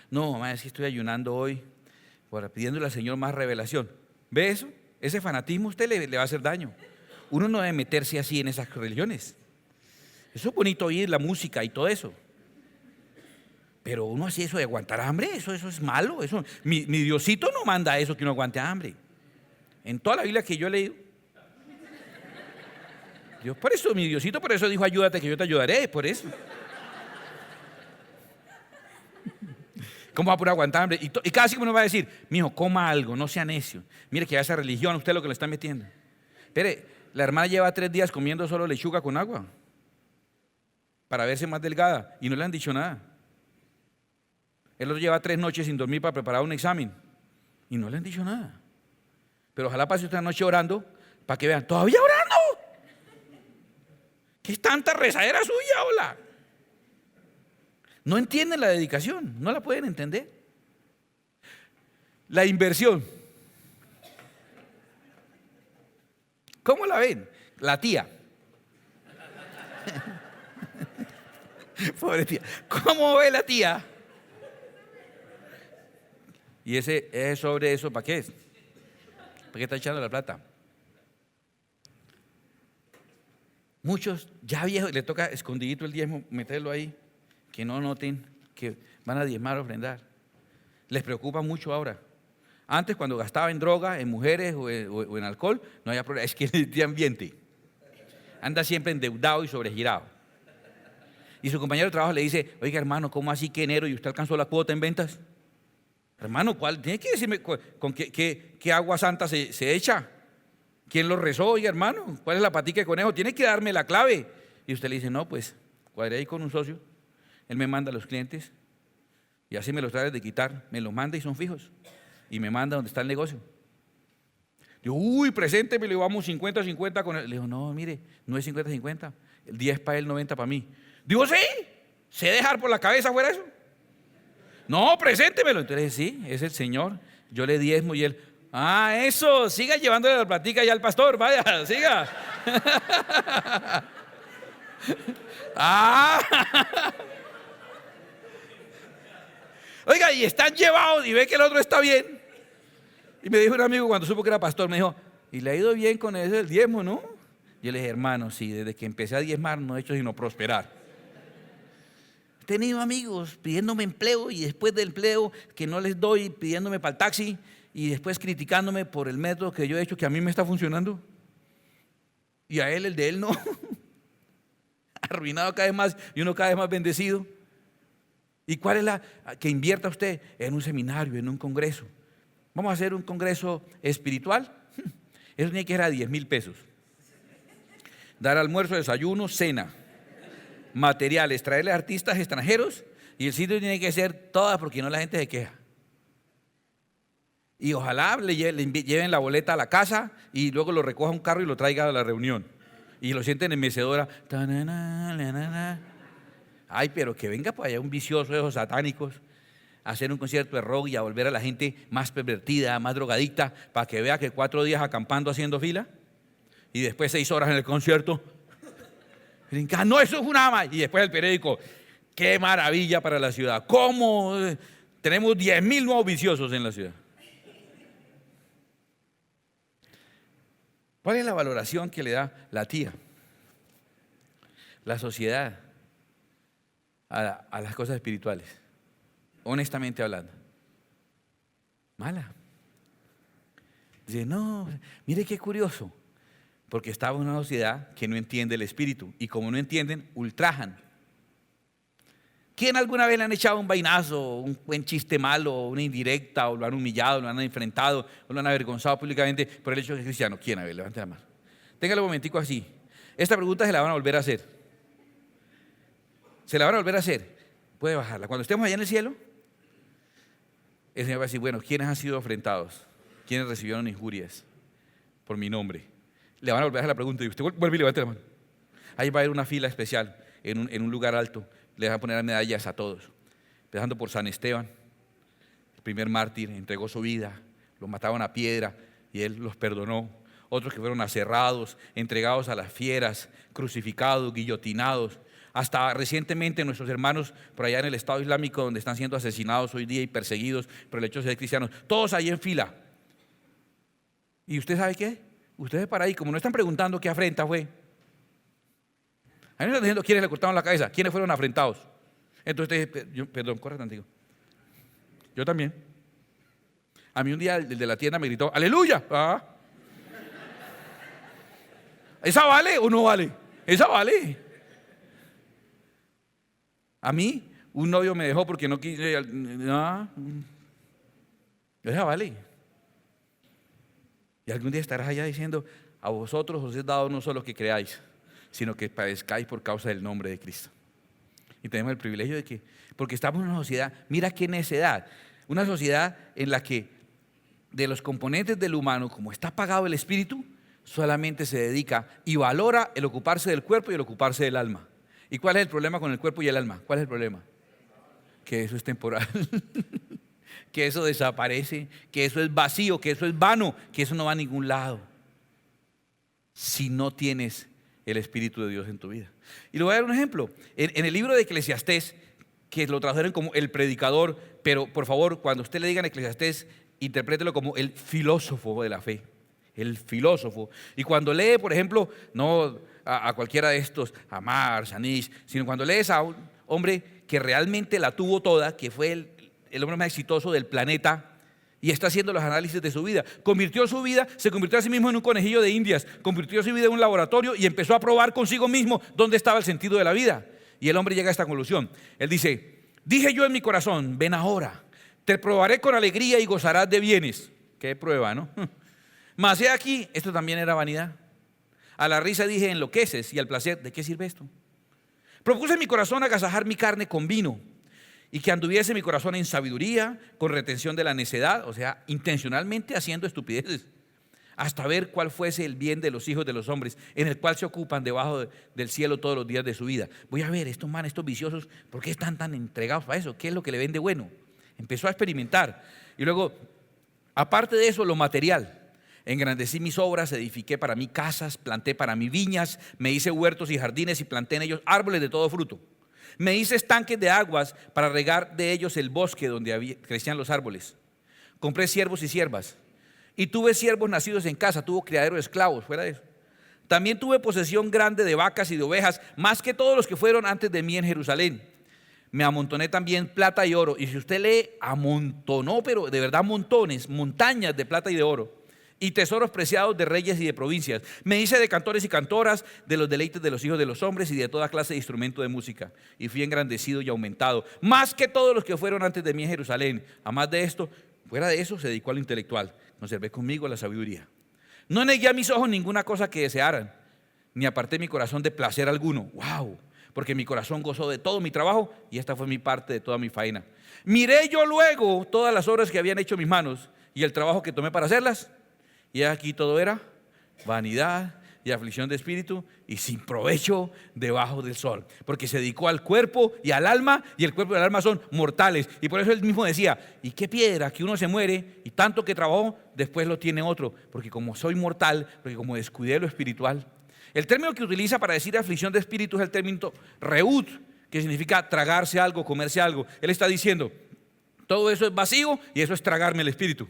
No, mamá, es que estoy ayunando hoy, pidiéndole al Señor más revelación. ¿Ve eso? Ese fanatismo a usted le va a hacer daño. Uno no debe meterse así en esas religiones. Eso es bonito oír la música y todo eso. Pero uno así, eso de aguantar hambre, eso es malo. Mi Diosito no manda eso, que uno aguante hambre. En toda la Biblia que yo he leído, Dios, por eso, mi Diosito, por eso dijo, ayúdate que yo te ayudaré, por eso. ¿Cómo va a poder aguantar hambre? Y cada vez uno va a decir, mijo, coma algo, no sea necio. Mire que a esa religión, usted es lo que le está metiendo. Espere, la hermana lleva 3 días comiendo solo lechuga con agua para verse más delgada y no le han dicho nada. El otro lleva 3 noches sin dormir para preparar un examen y no le han dicho nada. Pero ojalá pase esta noche orando para que vean, ¿todavía orando? ¿Qué es tanta rezadera suya, hola? No entienden la dedicación, no la pueden entender. La inversión. ¿Cómo la ven? La tía. Pobre tía. ¿Cómo ve la tía? Y ese sobre eso, ¿para qué es? ¿Para qué está echando la plata? Muchos ya viejos le toca escondidito el diezmo, meterlo ahí, que no noten que van a diezmar o ofrendar. Les preocupa mucho ahora. Antes, cuando gastaba en droga, en mujeres o en alcohol, no había problema. Es que en este ambiente anda siempre endeudado y sobregirado. Y su compañero de trabajo le dice, oiga hermano, ¿cómo así que enero y usted alcanzó la cuota en ventas? Hermano, ¿cuál? Tiene que decirme con qué agua santa se echa. ¿Quién lo rezó? Oiga hermano, ¿cuál es la patica de conejo? Tiene que darme la clave. Y usted le dice, no, pues cuadré ahí con un socio. Él me manda a los clientes y así me los trae de quitar. Me los manda y son fijos. Y me manda donde está el negocio. Digo, uy, presénteme, le vamos 50-50 con él. Le digo, no, mire, no es 50-50. El 10 para él, 90 para mí. Digo, sí, ¿sé dejar por la cabeza fuera eso? No, preséntemelo. Entonces, sí, es el Señor. Yo le diezmo y él, eso, siga llevándole la platica ya al pastor, vaya, siga. Oiga, y están llevados y ve que el otro está bien. Y me dijo un amigo cuando supo que era pastor, me dijo, y le ha ido bien con eso del diezmo, ¿no? Yo le dije, hermano, sí, desde que empecé a diezmar no he hecho sino prosperar. He tenido amigos pidiéndome empleo y después del empleo que no les doy, pidiéndome para el taxi y después criticándome por el método que yo he hecho que a mí me está funcionando y a él el de él no. Arruinado cada vez más y uno cada vez más bendecido. ¿Y cuál es la que invierta usted? En un seminario, en un congreso. Vamos a hacer un congreso espiritual. Eso tiene que ser a 10,000 pesos. Dar almuerzo, desayuno, cena, materiales, traerle artistas extranjeros y el sitio tiene que ser todas porque no la gente se queja. Y ojalá le lleven la boleta a la casa y luego lo recoja un carro y lo traiga a la reunión. Y lo sienten en mecedora. Ay, pero que venga para allá un vicioso de esos satánicos a hacer un concierto de rock y a volver a la gente más pervertida, más drogadicta, para que vea que 4 días acampando haciendo fila y después 6 horas en el concierto. Brincan, no, eso es una ama. Y después el periódico, qué maravilla para la ciudad. ¿Cómo? Tenemos 10.000 nuevos viciosos en la ciudad. ¿Cuál es la valoración que le da la tía, la sociedad, a las cosas espirituales? Honestamente hablando, mala. Dice, no, mire qué curioso, porque estaba en una sociedad que no entiende el espíritu, y como no entienden, ultrajan. ¿Quién alguna vez le han echado un vainazo, un buen chiste malo, una indirecta, o lo han humillado, lo han enfrentado, o lo han avergonzado públicamente por el hecho de que es cristiano? ¿Quién? A ver, levante la mano. Téngale un momentico así. Esta pregunta se la van a volver a hacer. Se la van a volver a hacer. Puede bajarla. Cuando estemos allá en el cielo, el Señor va a decir, bueno, ¿quiénes han sido afrentados? ¿Quiénes recibieron injurias por mi nombre? Le van a volver a hacer la pregunta y usted vuelve y levante la mano. Ahí va a haber una fila especial en un lugar alto. Le van a poner medallas a todos, empezando por San Esteban, el primer mártir, entregó su vida, los mataban a piedra y él los perdonó. Otros que fueron aserrados, entregados a las fieras, crucificados, guillotinados. Hasta recientemente nuestros hermanos por allá en el Estado Islámico, donde están siendo asesinados hoy día y perseguidos por el hecho de ser cristianos, todos ahí en fila. ¿Y usted sabe qué? Ustedes para ahí, como no están preguntando qué afrenta fue. A mí me están diciendo quiénes le cortaron la cabeza, quiénes fueron afrentados. Entonces, perdón, corre tantito. Yo también. A mí un día el de la tienda me gritó, ¡aleluya! ¿Ah? ¿Esa vale o no vale? Esa vale. A mí, un novio me dejó porque no quise. No, esa vale. Y algún día estarás allá diciendo, a vosotros os he dado no solo que creáis, sino que padezcáis por causa del nombre de Cristo. Y tenemos el privilegio de que, porque estamos en una sociedad, mira qué necedad, una sociedad en la que de los componentes del humano, como está apagado el espíritu, solamente se dedica y valora el ocuparse del cuerpo y el ocuparse del alma. ¿Y cuál es el problema con el cuerpo y el alma? ¿Cuál es el problema? Que eso es temporal, que eso desaparece, que eso es vacío, que eso es vano, que eso no va a ningún lado si no tienes el Espíritu de Dios en tu vida. Y le voy a dar un ejemplo. En el libro de Eclesiastés, que lo tradujeron como el predicador, pero por favor, cuando usted le digan Eclesiastés, interprételo como el filósofo de la fe. El filósofo. Y cuando lee, por ejemplo, no a cualquiera de estos, a Marx, a Nietzsche, sino cuando lees a un hombre que realmente la tuvo toda, que fue el hombre más exitoso del planeta, y está haciendo los análisis de su vida. Convirtió su vida, se convirtió a sí mismo en un conejillo de indias, convirtió su vida en un laboratorio y empezó a probar consigo mismo dónde estaba el sentido de la vida. Y el hombre llega a esta conclusión. Él dice, dije yo en mi corazón, ven ahora, te probaré con alegría y gozarás de bienes. Qué prueba, ¿no? Mas he aquí, esto también era vanidad. A la risa dije, enloqueces, y al placer, ¿de qué sirve esto? Propuse en mi corazón agasajar mi carne con vino, y que anduviese mi corazón en sabiduría, con retención de la necedad, o sea, intencionalmente haciendo estupideces, hasta ver cuál fuese el bien de los hijos de los hombres, en el cual se ocupan debajo del cielo todos los días de su vida. Voy a ver, estos viciosos, ¿por qué están tan entregados para eso? ¿Qué es lo que le ven de bueno? Empezó a experimentar. Y luego, aparte de eso, lo material. Engrandecí mis obras, edifiqué para mí casas, planté para mí viñas, me hice huertos y jardines y planté en ellos árboles de todo fruto. Me hice estanques de aguas para regar de ellos el bosque donde crecían los árboles. Compré siervos y siervas. Y tuve siervos nacidos en casa, tuvo criadero de esclavos, fuera de eso. También tuve posesión grande de vacas y de ovejas, más que todos los que fueron antes de mí en Jerusalén. Me amontoné también plata y oro. Y si usted lee, amontonó, pero de verdad montones, montañas de plata y de oro. Y tesoros preciados de reyes y de provincias. Me hice de cantores y cantoras, de los deleites de los hijos de los hombres y de toda clase de instrumento de música. Y fui engrandecido y aumentado, más que todos los que fueron antes de mí en Jerusalén. Además de esto, fuera de eso, se dedicó a lo intelectual. Conservé conmigo la sabiduría. No negué a mis ojos ninguna cosa que desearan, ni aparté mi corazón de placer alguno. ¡Wow! Porque mi corazón gozó de todo mi trabajo y esta fue mi parte de toda mi faena. Miré yo luego todas las obras que habían hecho mis manos y el trabajo que tomé para hacerlas. Y aquí todo era vanidad y aflicción de espíritu y sin provecho debajo del sol. Porque se dedicó al cuerpo y al alma, y el cuerpo y el alma son mortales. Y por eso él mismo decía, ¿y qué piedra que uno se muere y tanto que trabajó, después lo tiene otro? Porque como soy mortal, porque como descuidé lo espiritual. El término que utiliza para decir aflicción de espíritu es el término reut, que significa tragarse algo, comerse algo. Él está diciendo, todo eso es vacío y eso es tragarme el espíritu.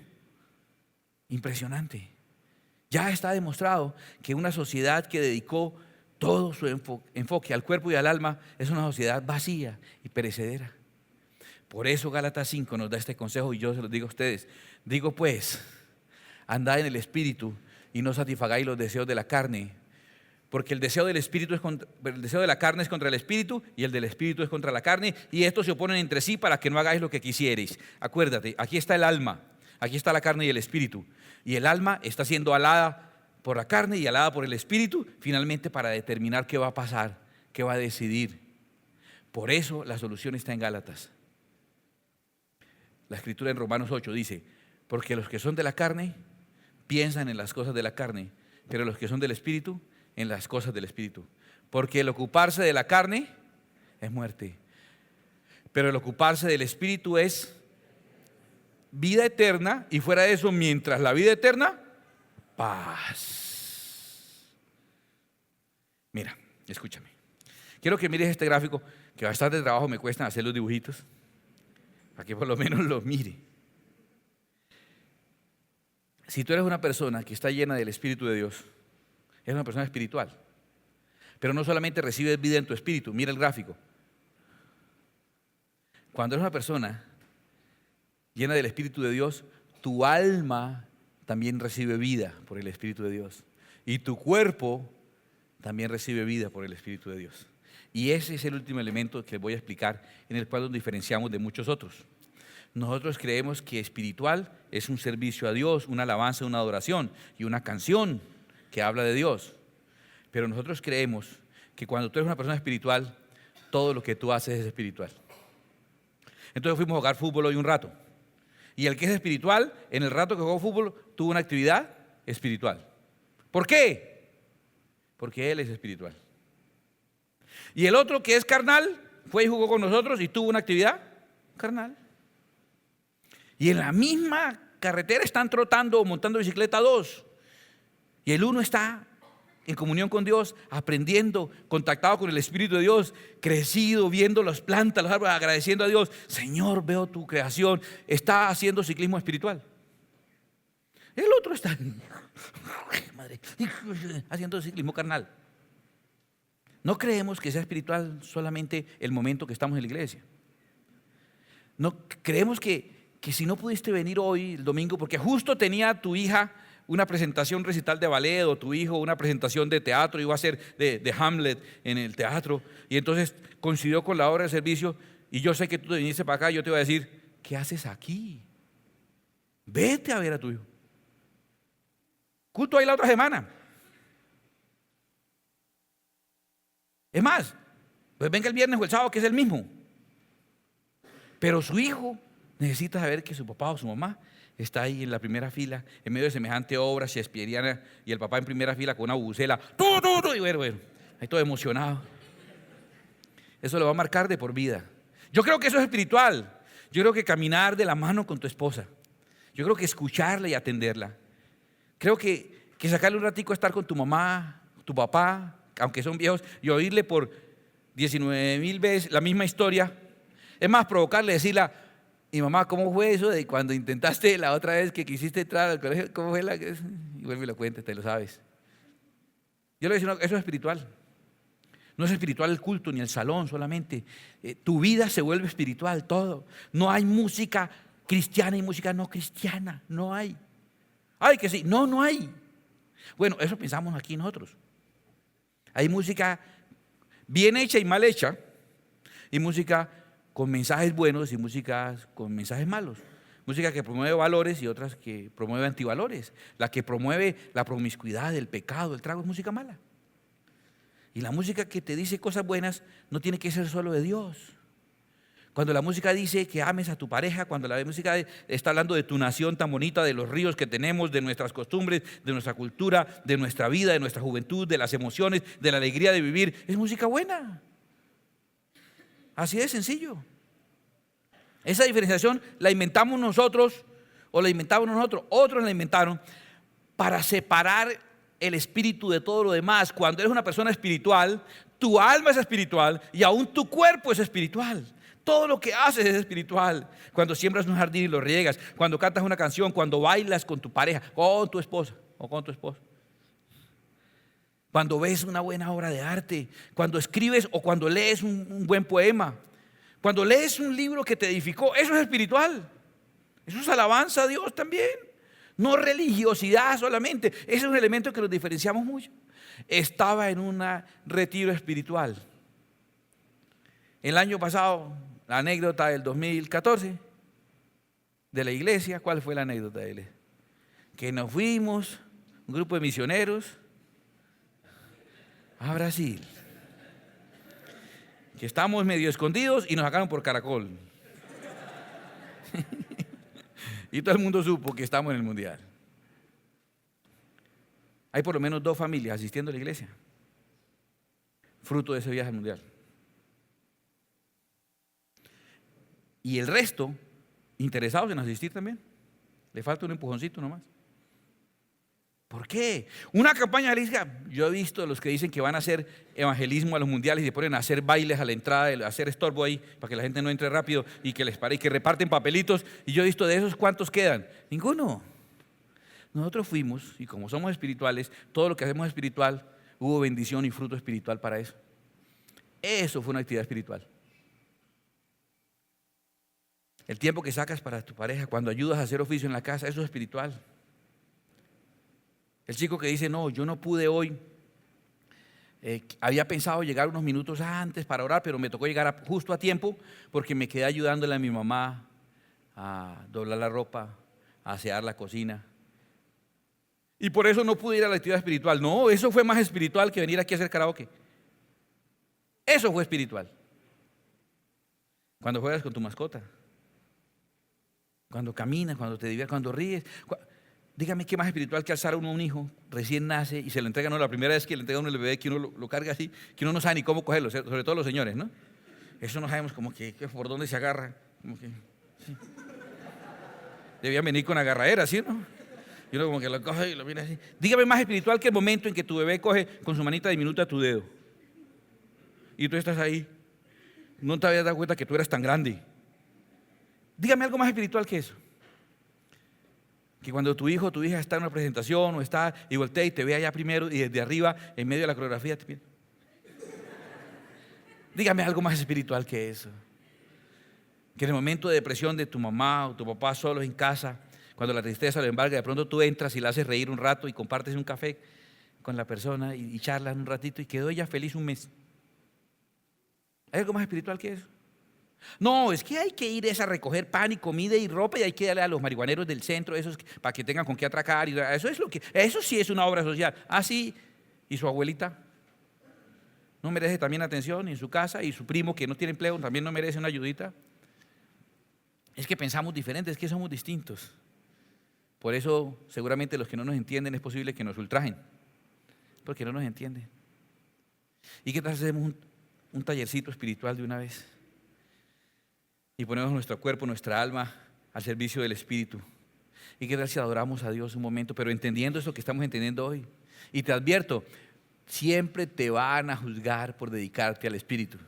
Impresionante. Ya está demostrado que una sociedad que dedicó todo su enfoque al cuerpo y al alma es una sociedad vacía y perecedera. Por eso Gálatas 5 nos da este consejo y yo se los digo a ustedes. Digo pues, andad en el espíritu y no satisfagáis los deseos de la carne, porque el deseo del espíritu el deseo de la carne es contra el espíritu y el del espíritu es contra la carne, y estos se oponen entre sí para que no hagáis lo que quisierais. Acuérdate, aquí está el alma, aquí está la carne y el espíritu, y el alma está siendo alada por la carne y alada por el espíritu, finalmente para determinar qué va a pasar, qué va a decidir. Por eso la solución está en Gálatas. La escritura en Romanos 8 dice, porque los que son de la carne piensan en las cosas de la carne, pero los que son del espíritu en las cosas del espíritu. Porque el ocuparse de la carne es muerte, pero el ocuparse del espíritu es vida eterna, y fuera de eso, mientras la vida eterna, paz. Mira, escúchame. Quiero que mires este gráfico, que bastante trabajo me cuesta hacer los dibujitos, para que por lo menos lo mire. Si tú eres una persona que está llena del Espíritu de Dios, eres una persona espiritual, pero no solamente recibes vida en tu espíritu. Mira el gráfico. Cuando eres una persona llena del Espíritu de Dios, tu alma también recibe vida por el Espíritu de Dios, y tu cuerpo también recibe vida por el Espíritu de Dios. Y ese es el último elemento que voy a explicar, en el cual nos diferenciamos de muchos otros. Nosotros creemos que espiritual es un servicio a Dios, una alabanza, una adoración y una canción que habla de Dios. Pero nosotros creemos que cuando tú eres una persona espiritual, todo lo que tú haces es espiritual. Entonces fuimos a jugar fútbol hoy un rato. Y el que es espiritual, en el rato que jugó fútbol, tuvo una actividad espiritual. ¿Por qué? Porque él es espiritual. Y el otro que es carnal, fue y jugó con nosotros y tuvo una actividad carnal. Y en la misma carretera están trotando o montando bicicleta dos. Y el uno está en comunión con Dios, aprendiendo, contactado con el Espíritu de Dios, crecido, viendo las plantas, los árboles, agradeciendo a Dios. Señor, veo tu creación. Está haciendo ciclismo espiritual. El otro está haciendo ciclismo carnal. No creemos que sea espiritual solamente el momento que estamos en la iglesia. No creemos que si no pudiste venir hoy, el domingo, porque justo tenía tu hija una presentación, un recital de ballet, o tu hijo una presentación de teatro, iba a ser de Hamlet en el teatro, y entonces coincidió con la hora de servicio, y yo sé que tú te viniste para acá, y yo te voy a decir, ¿qué haces aquí? Vete a ver a tu hijo. Culto ahí la otra semana. Es más, pues venga el viernes o el sábado, que es el mismo. Pero su hijo necesita saber que su papá o su mamá está ahí en la primera fila, en medio de semejante obra shakespeariana, y el papá en primera fila con una bubucela, y bueno, ahí todo emocionado. Eso lo va a marcar de por vida. Yo creo que eso es espiritual. Yo creo que caminar de la mano con tu esposa. Yo creo que escucharla y atenderla. Creo que sacarle un ratico a estar con tu mamá, tu papá, aunque son viejos, y oírle por 19,000 veces la misma historia. Es más, provocarle, decirle, y mamá, ¿cómo fue eso de cuando intentaste la otra vez que quisiste entrar al colegio? ¿Cómo fue la que? Y vuelve y lo cuenta, te lo sabes. Yo le voy a decir, eso es espiritual. No es espiritual el culto ni el salón solamente. Tu vida se vuelve espiritual, todo. No hay música cristiana y música no cristiana. No hay. Ay, que sí. No hay. Bueno, eso pensamos aquí nosotros. Hay música bien hecha y mal hecha, y música con mensajes buenos y música con mensajes malos. Música que promueve valores y otras que promueve antivalores. La que promueve la promiscuidad, el pecado, el trago es música mala. Y la música que te dice cosas buenas no tiene que ser solo de Dios. Cuando la música dice que ames a tu pareja, cuando la música está hablando de tu nación tan bonita, de los ríos que tenemos, de nuestras costumbres, de nuestra cultura, de nuestra vida, de nuestra juventud, de las emociones, de la alegría de vivir, es música buena. Así de sencillo. Esa diferenciación la inventamos nosotros, o la inventamos nosotros, otros la inventaron para separar el espíritu de todo lo demás. Cuando eres una persona espiritual, tu alma es espiritual y aún tu cuerpo es espiritual. Todo lo que haces es espiritual. Cuando siembras un jardín y lo riegas, cuando cantas una canción, cuando bailas con tu pareja, con tu esposa o con tu esposo, cuando ves una buena obra de arte, cuando escribes o cuando lees un buen poema, cuando lees un libro que te edificó, eso es espiritual. Eso es alabanza a Dios también. No religiosidad solamente. Ese es un elemento que nos diferenciamos mucho. Estaba en un retiro espiritual. El año pasado, la anécdota del 2014 de la iglesia. ¿Cuál fue la anécdota de la iglesia? Que nos fuimos, un grupo de misioneros, a Brasil. Que estábamos medio escondidos y nos sacaron por caracol. Y todo el mundo supo que estamos en el mundial. Hay por lo menos 2 familias asistiendo a la iglesia, fruto de ese viaje al mundial. Y el resto, interesados en asistir también. Le falta un empujoncito nomás. ¿Por qué? Una campaña de iglesia. Yo he visto los que dicen que van a hacer evangelismo a los mundiales y se ponen a hacer bailes a la entrada, a hacer estorbo ahí para que la gente no entre rápido y que les pare y que reparten papelitos. Y yo he visto de esos, ¿cuántos quedan? Ninguno. Nosotros fuimos y como somos espirituales, todo lo que hacemos espiritual, hubo bendición y fruto espiritual para eso. Eso fue una actividad espiritual. El tiempo que sacas para tu pareja, cuando ayudas a hacer oficio en la casa, eso es espiritual. El chico que dice, no, yo no pude hoy, había pensado llegar unos minutos antes para orar, pero me tocó llegar justo a tiempo porque me quedé ayudándole a mi mamá a doblar la ropa, a asear la cocina. Y por eso no pude ir a la actividad espiritual. No, eso fue más espiritual que venir aquí a hacer karaoke. Eso fue espiritual. Cuando juegas con tu mascota, cuando caminas, cuando te diviertes, cuando ríes. Dígame qué más espiritual que alzar a uno un hijo, recién nace y se lo entrega, no, la primera vez que le entrega a uno el bebé, que uno lo carga así, que uno no sabe ni cómo cogerlo, sobre todo los señores, ¿no? Eso no sabemos como que por dónde se agarra, como que, sí. Debían venir con agarradera, ¿sí, no? Y uno como que lo coge y lo mira así. Dígame más espiritual que el momento en que tu bebé coge con su manita diminuta tu dedo. Y tú estás ahí, no te habías dado cuenta que tú eras tan grande. Dígame algo más espiritual que eso. Que cuando tu hijo o tu hija está en una presentación o está y voltea y te ve allá primero y desde arriba, en medio de la coreografía, te pide. Dígame algo más espiritual que eso. Que en el momento de depresión de tu mamá o tu papá solos en casa, cuando la tristeza lo embarga, de pronto tú entras y la haces reír un rato y compartes un café con la persona y charlas un ratito y quedó ella feliz un mes. ¿Hay algo más espiritual que eso? No, es que hay que ir a recoger pan y comida y ropa y hay que darle a los marihuaneros del centro esos para que tengan con qué atracar. Eso sí es una obra social. Ah, sí, y su abuelita no merece también atención en su casa y su primo que no tiene empleo también no merece una ayudita. Es que pensamos diferente, es que somos distintos. Por eso seguramente los que no nos entienden es posible que nos ultrajen, porque no nos entienden. ¿Y qué tal si hacemos un tallercito espiritual de una vez? Y ponemos nuestro cuerpo, nuestra alma al servicio del Espíritu. Y qué tal si adoramos a Dios un momento, pero entendiendo eso que estamos entendiendo hoy. Y te advierto, siempre te van a juzgar por dedicarte al Espíritu.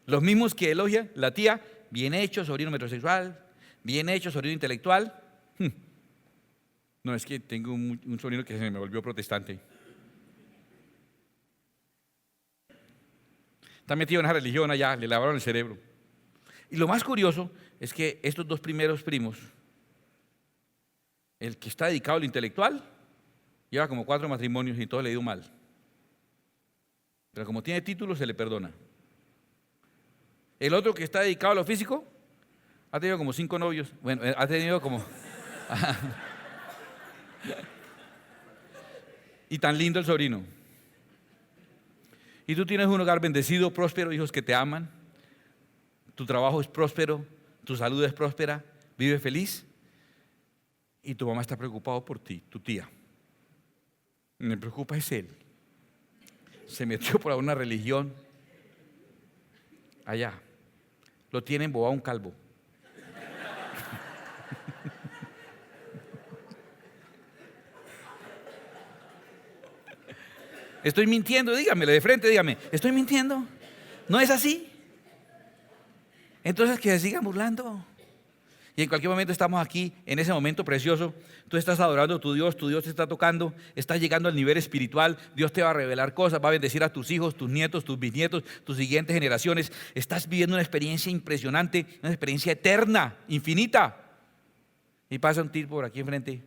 Los mismos que elogian, la tía, bien hecho, sobrino metrosexual, bien hecho, sobrino intelectual. No, es que tengo un sobrino que se me volvió protestante. Está metido en una religión allá, le lavaron el cerebro. Y lo más curioso es que estos 2 primeros primos, el que está dedicado al intelectual, lleva como 4 matrimonios y todo le ha ido mal. Pero como tiene título, se le perdona. El otro que está dedicado a lo físico, ha tenido como 5 novios. Bueno, ha tenido como... Y tan lindo el sobrino. Y tú tienes un hogar bendecido, próspero, hijos que te aman. Tu trabajo es próspero, tu salud es próspera, vive feliz y tu mamá está preocupada por ti, tu tía. Me preocupa es él. Se metió por una religión allá. Lo tiene embobado un calvo. Estoy mintiendo, dígamelo de frente, dígame, ¿estoy mintiendo? ¿No es así? Entonces que se sigan burlando. Y en cualquier momento estamos aquí, en ese momento precioso, tú estás adorando a tu Dios te está tocando, estás llegando al nivel espiritual, Dios te va a revelar cosas, va a bendecir a tus hijos, tus nietos, tus bisnietos, tus siguientes generaciones. Estás viviendo una experiencia impresionante, una experiencia eterna, infinita. Y pasa un tipo por aquí enfrente,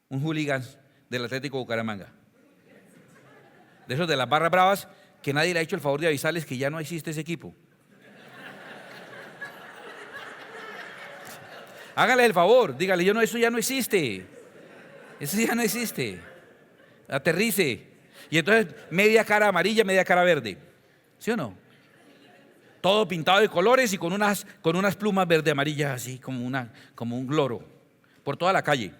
un hooligan del Atlético Bucaramanga, de esos de las barras bravas, que nadie le ha hecho el favor de avisarles que ya no existe ese equipo. Hágale el favor, dígale, eso ya no existe. Eso ya no existe. Aterrice. Y entonces media cara amarilla, media cara verde. ¿Sí o no? Todo pintado de colores y con unas plumas verde amarillas así, como un loro, por toda la calle.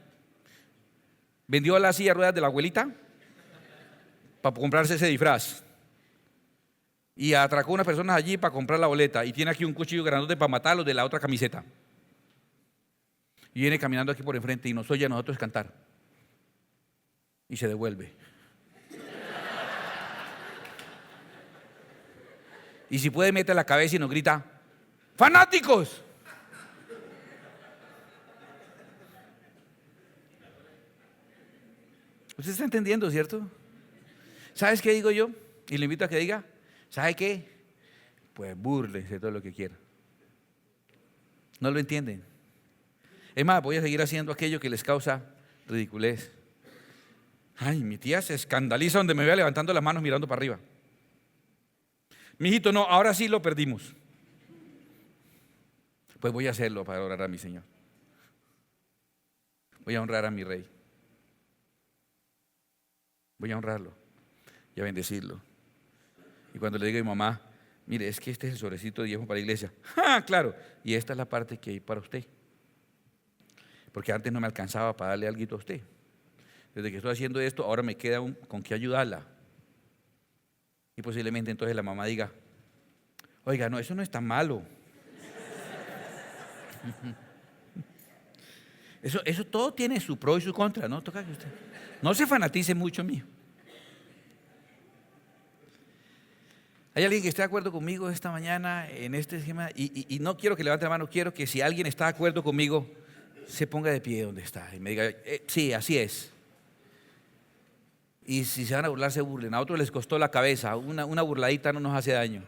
Vendió la silla de ruedas de la abuelita para comprarse ese disfraz. Y atracó a unas personas allí para comprar la boleta. Y tiene aquí un cuchillo grandote para matar a los de la otra camiseta. Y viene caminando aquí por enfrente y nos oye a nosotros cantar. Y se devuelve. Y si puede, mete la cabeza y nos grita: ¡fanáticos! ¿Usted está entendiendo, cierto? ¿Sabes qué digo yo? Y le invito a que diga: ¿sabe qué? Pues búrlense de todo lo que quiera. No lo entienden. Es más, voy a seguir haciendo aquello que les causa ridiculez. Ay, mi tía se escandaliza donde me vea levantando las manos mirando para arriba. Mijito, no, ahora sí lo perdimos. Pues voy a hacerlo para orar a mi Señor. Voy a honrar a mi Rey. Voy a honrarlo y a bendecirlo. Y cuando le diga a mi mamá: mire, es que este es el sobrecito de diezmo para la iglesia. ¡Ah, claro! Y esta es la parte que hay para usted. Porque antes no me alcanzaba para darle algo a usted. Desde que estoy haciendo esto, ahora me queda con qué ayudarla. Y posiblemente entonces la mamá diga: oiga, no, eso no es tan malo. Eso todo tiene su pro y su contra, ¿no? Toca que usted no se fanatice mucho, mío. ¿Hay alguien que esté de acuerdo conmigo esta mañana en este esquema? Y no quiero que levante la mano, quiero que si alguien está de acuerdo conmigo, se ponga de pie donde está y me diga: sí, así es. Y si se van a burlar, se burlen. A otros les costó la cabeza, una burladita no nos hace daño.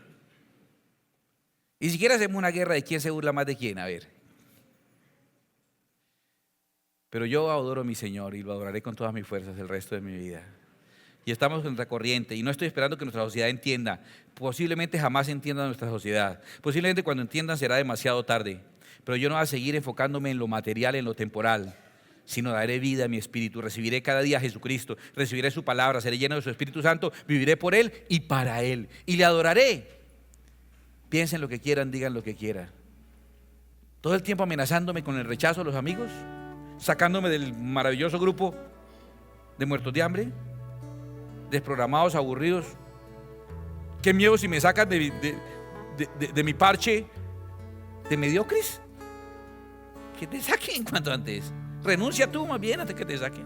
Y si quiere hacemos una guerra de quién se burla más de quién, a ver. Pero yo adoro a mi Señor y lo adoraré con todas mis fuerzas el resto de mi vida. Y estamos en nuestra corriente y no estoy esperando que nuestra sociedad entienda. Posiblemente jamás entienda nuestra sociedad. Posiblemente cuando entiendan será demasiado tarde. Pero yo no voy a seguir enfocándome en lo material, en lo temporal, sino daré vida a mi espíritu. Recibiré cada día a Jesucristo, recibiré su palabra, seré lleno de su Espíritu Santo, viviré por Él y para Él. Y le adoraré. Piensen lo que quieran, digan lo que quieran. Todo el tiempo amenazándome con el rechazo de los amigos, sacándome del maravilloso grupo de muertos de hambre, desprogramados, aburridos. Qué miedo si me sacan de mi parche de mediocres. Que te saquen cuanto antes. Renuncia tú más bien antes que te saquen.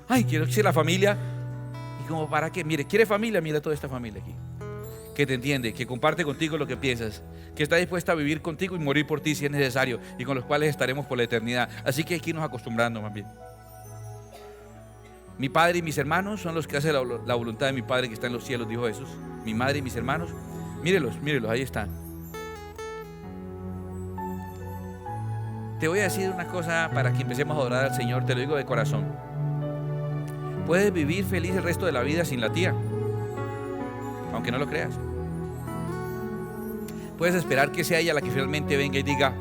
Ay, quiero que sea la familia. Y como para qué, mire, ¿quiere familia? Mira toda esta familia aquí, que te entiende, que comparte contigo lo que piensas, que está dispuesta a vivir contigo y morir por ti si es necesario, y con los cuales estaremos por la eternidad. Así que hay que irnos acostumbrando más bien. Mi padre y mis hermanos son los que hacen la voluntad de mi Padre que está en los cielos, dijo Jesús. Mi madre y mis hermanos, mírelos, ahí están. Te voy a decir una cosa para que empecemos a adorar al Señor, te lo digo de corazón. Puedes vivir feliz el resto de la vida sin la tía, aunque no lo creas. Puedes esperar que sea ella la que finalmente venga y diga: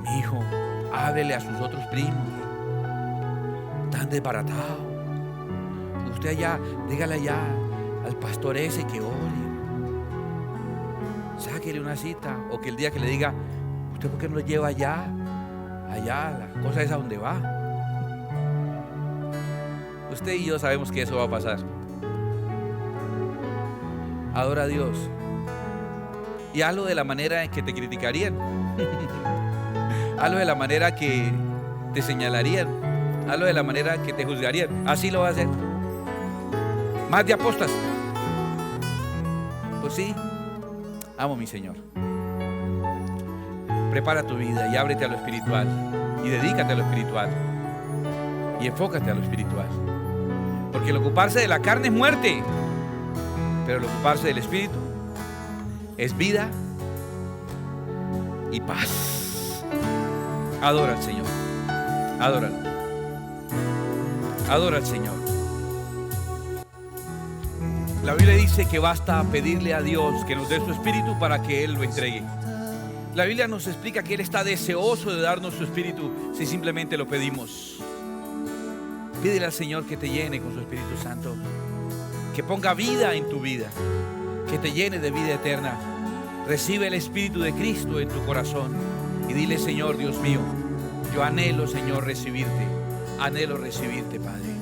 mi hijo, háblele a sus otros primos, tan desbaratado. Usted allá, dígale allá al pastor ese que ore, sáquele una cita. O que el día que le diga: ¿usted por qué no lo lleva allá, la cosa esa donde va? Usted y yo sabemos que eso va a pasar. Adora a Dios y hazlo de la manera en que te criticarían. Hazlo de la manera que te señalarían. Hazlo de la manera que te juzgarían. Así lo va a hacer. Más de apóstatas. Pues sí, amo a mi Señor. Prepara tu vida y ábrete a lo espiritual. Y dedícate a lo espiritual. Y enfócate a lo espiritual. Porque el ocuparse de la carne es muerte. Pero el ocuparse del espíritu es vida y paz. Adora al Señor. Adóralo. Adora al Señor. La Biblia dice que basta pedirle a Dios que nos dé su espíritu para que Él lo entregue. La Biblia nos explica que Él está deseoso de darnos su espíritu si simplemente lo pedimos. Pídele al Señor que te llene con su Espíritu Santo, que ponga vida en tu vida, que te llene de vida eterna. Recibe el Espíritu de Cristo en tu corazón y dile: Señor Dios mío, yo anhelo, Señor, recibirte. Anhelo recibirte, Padre.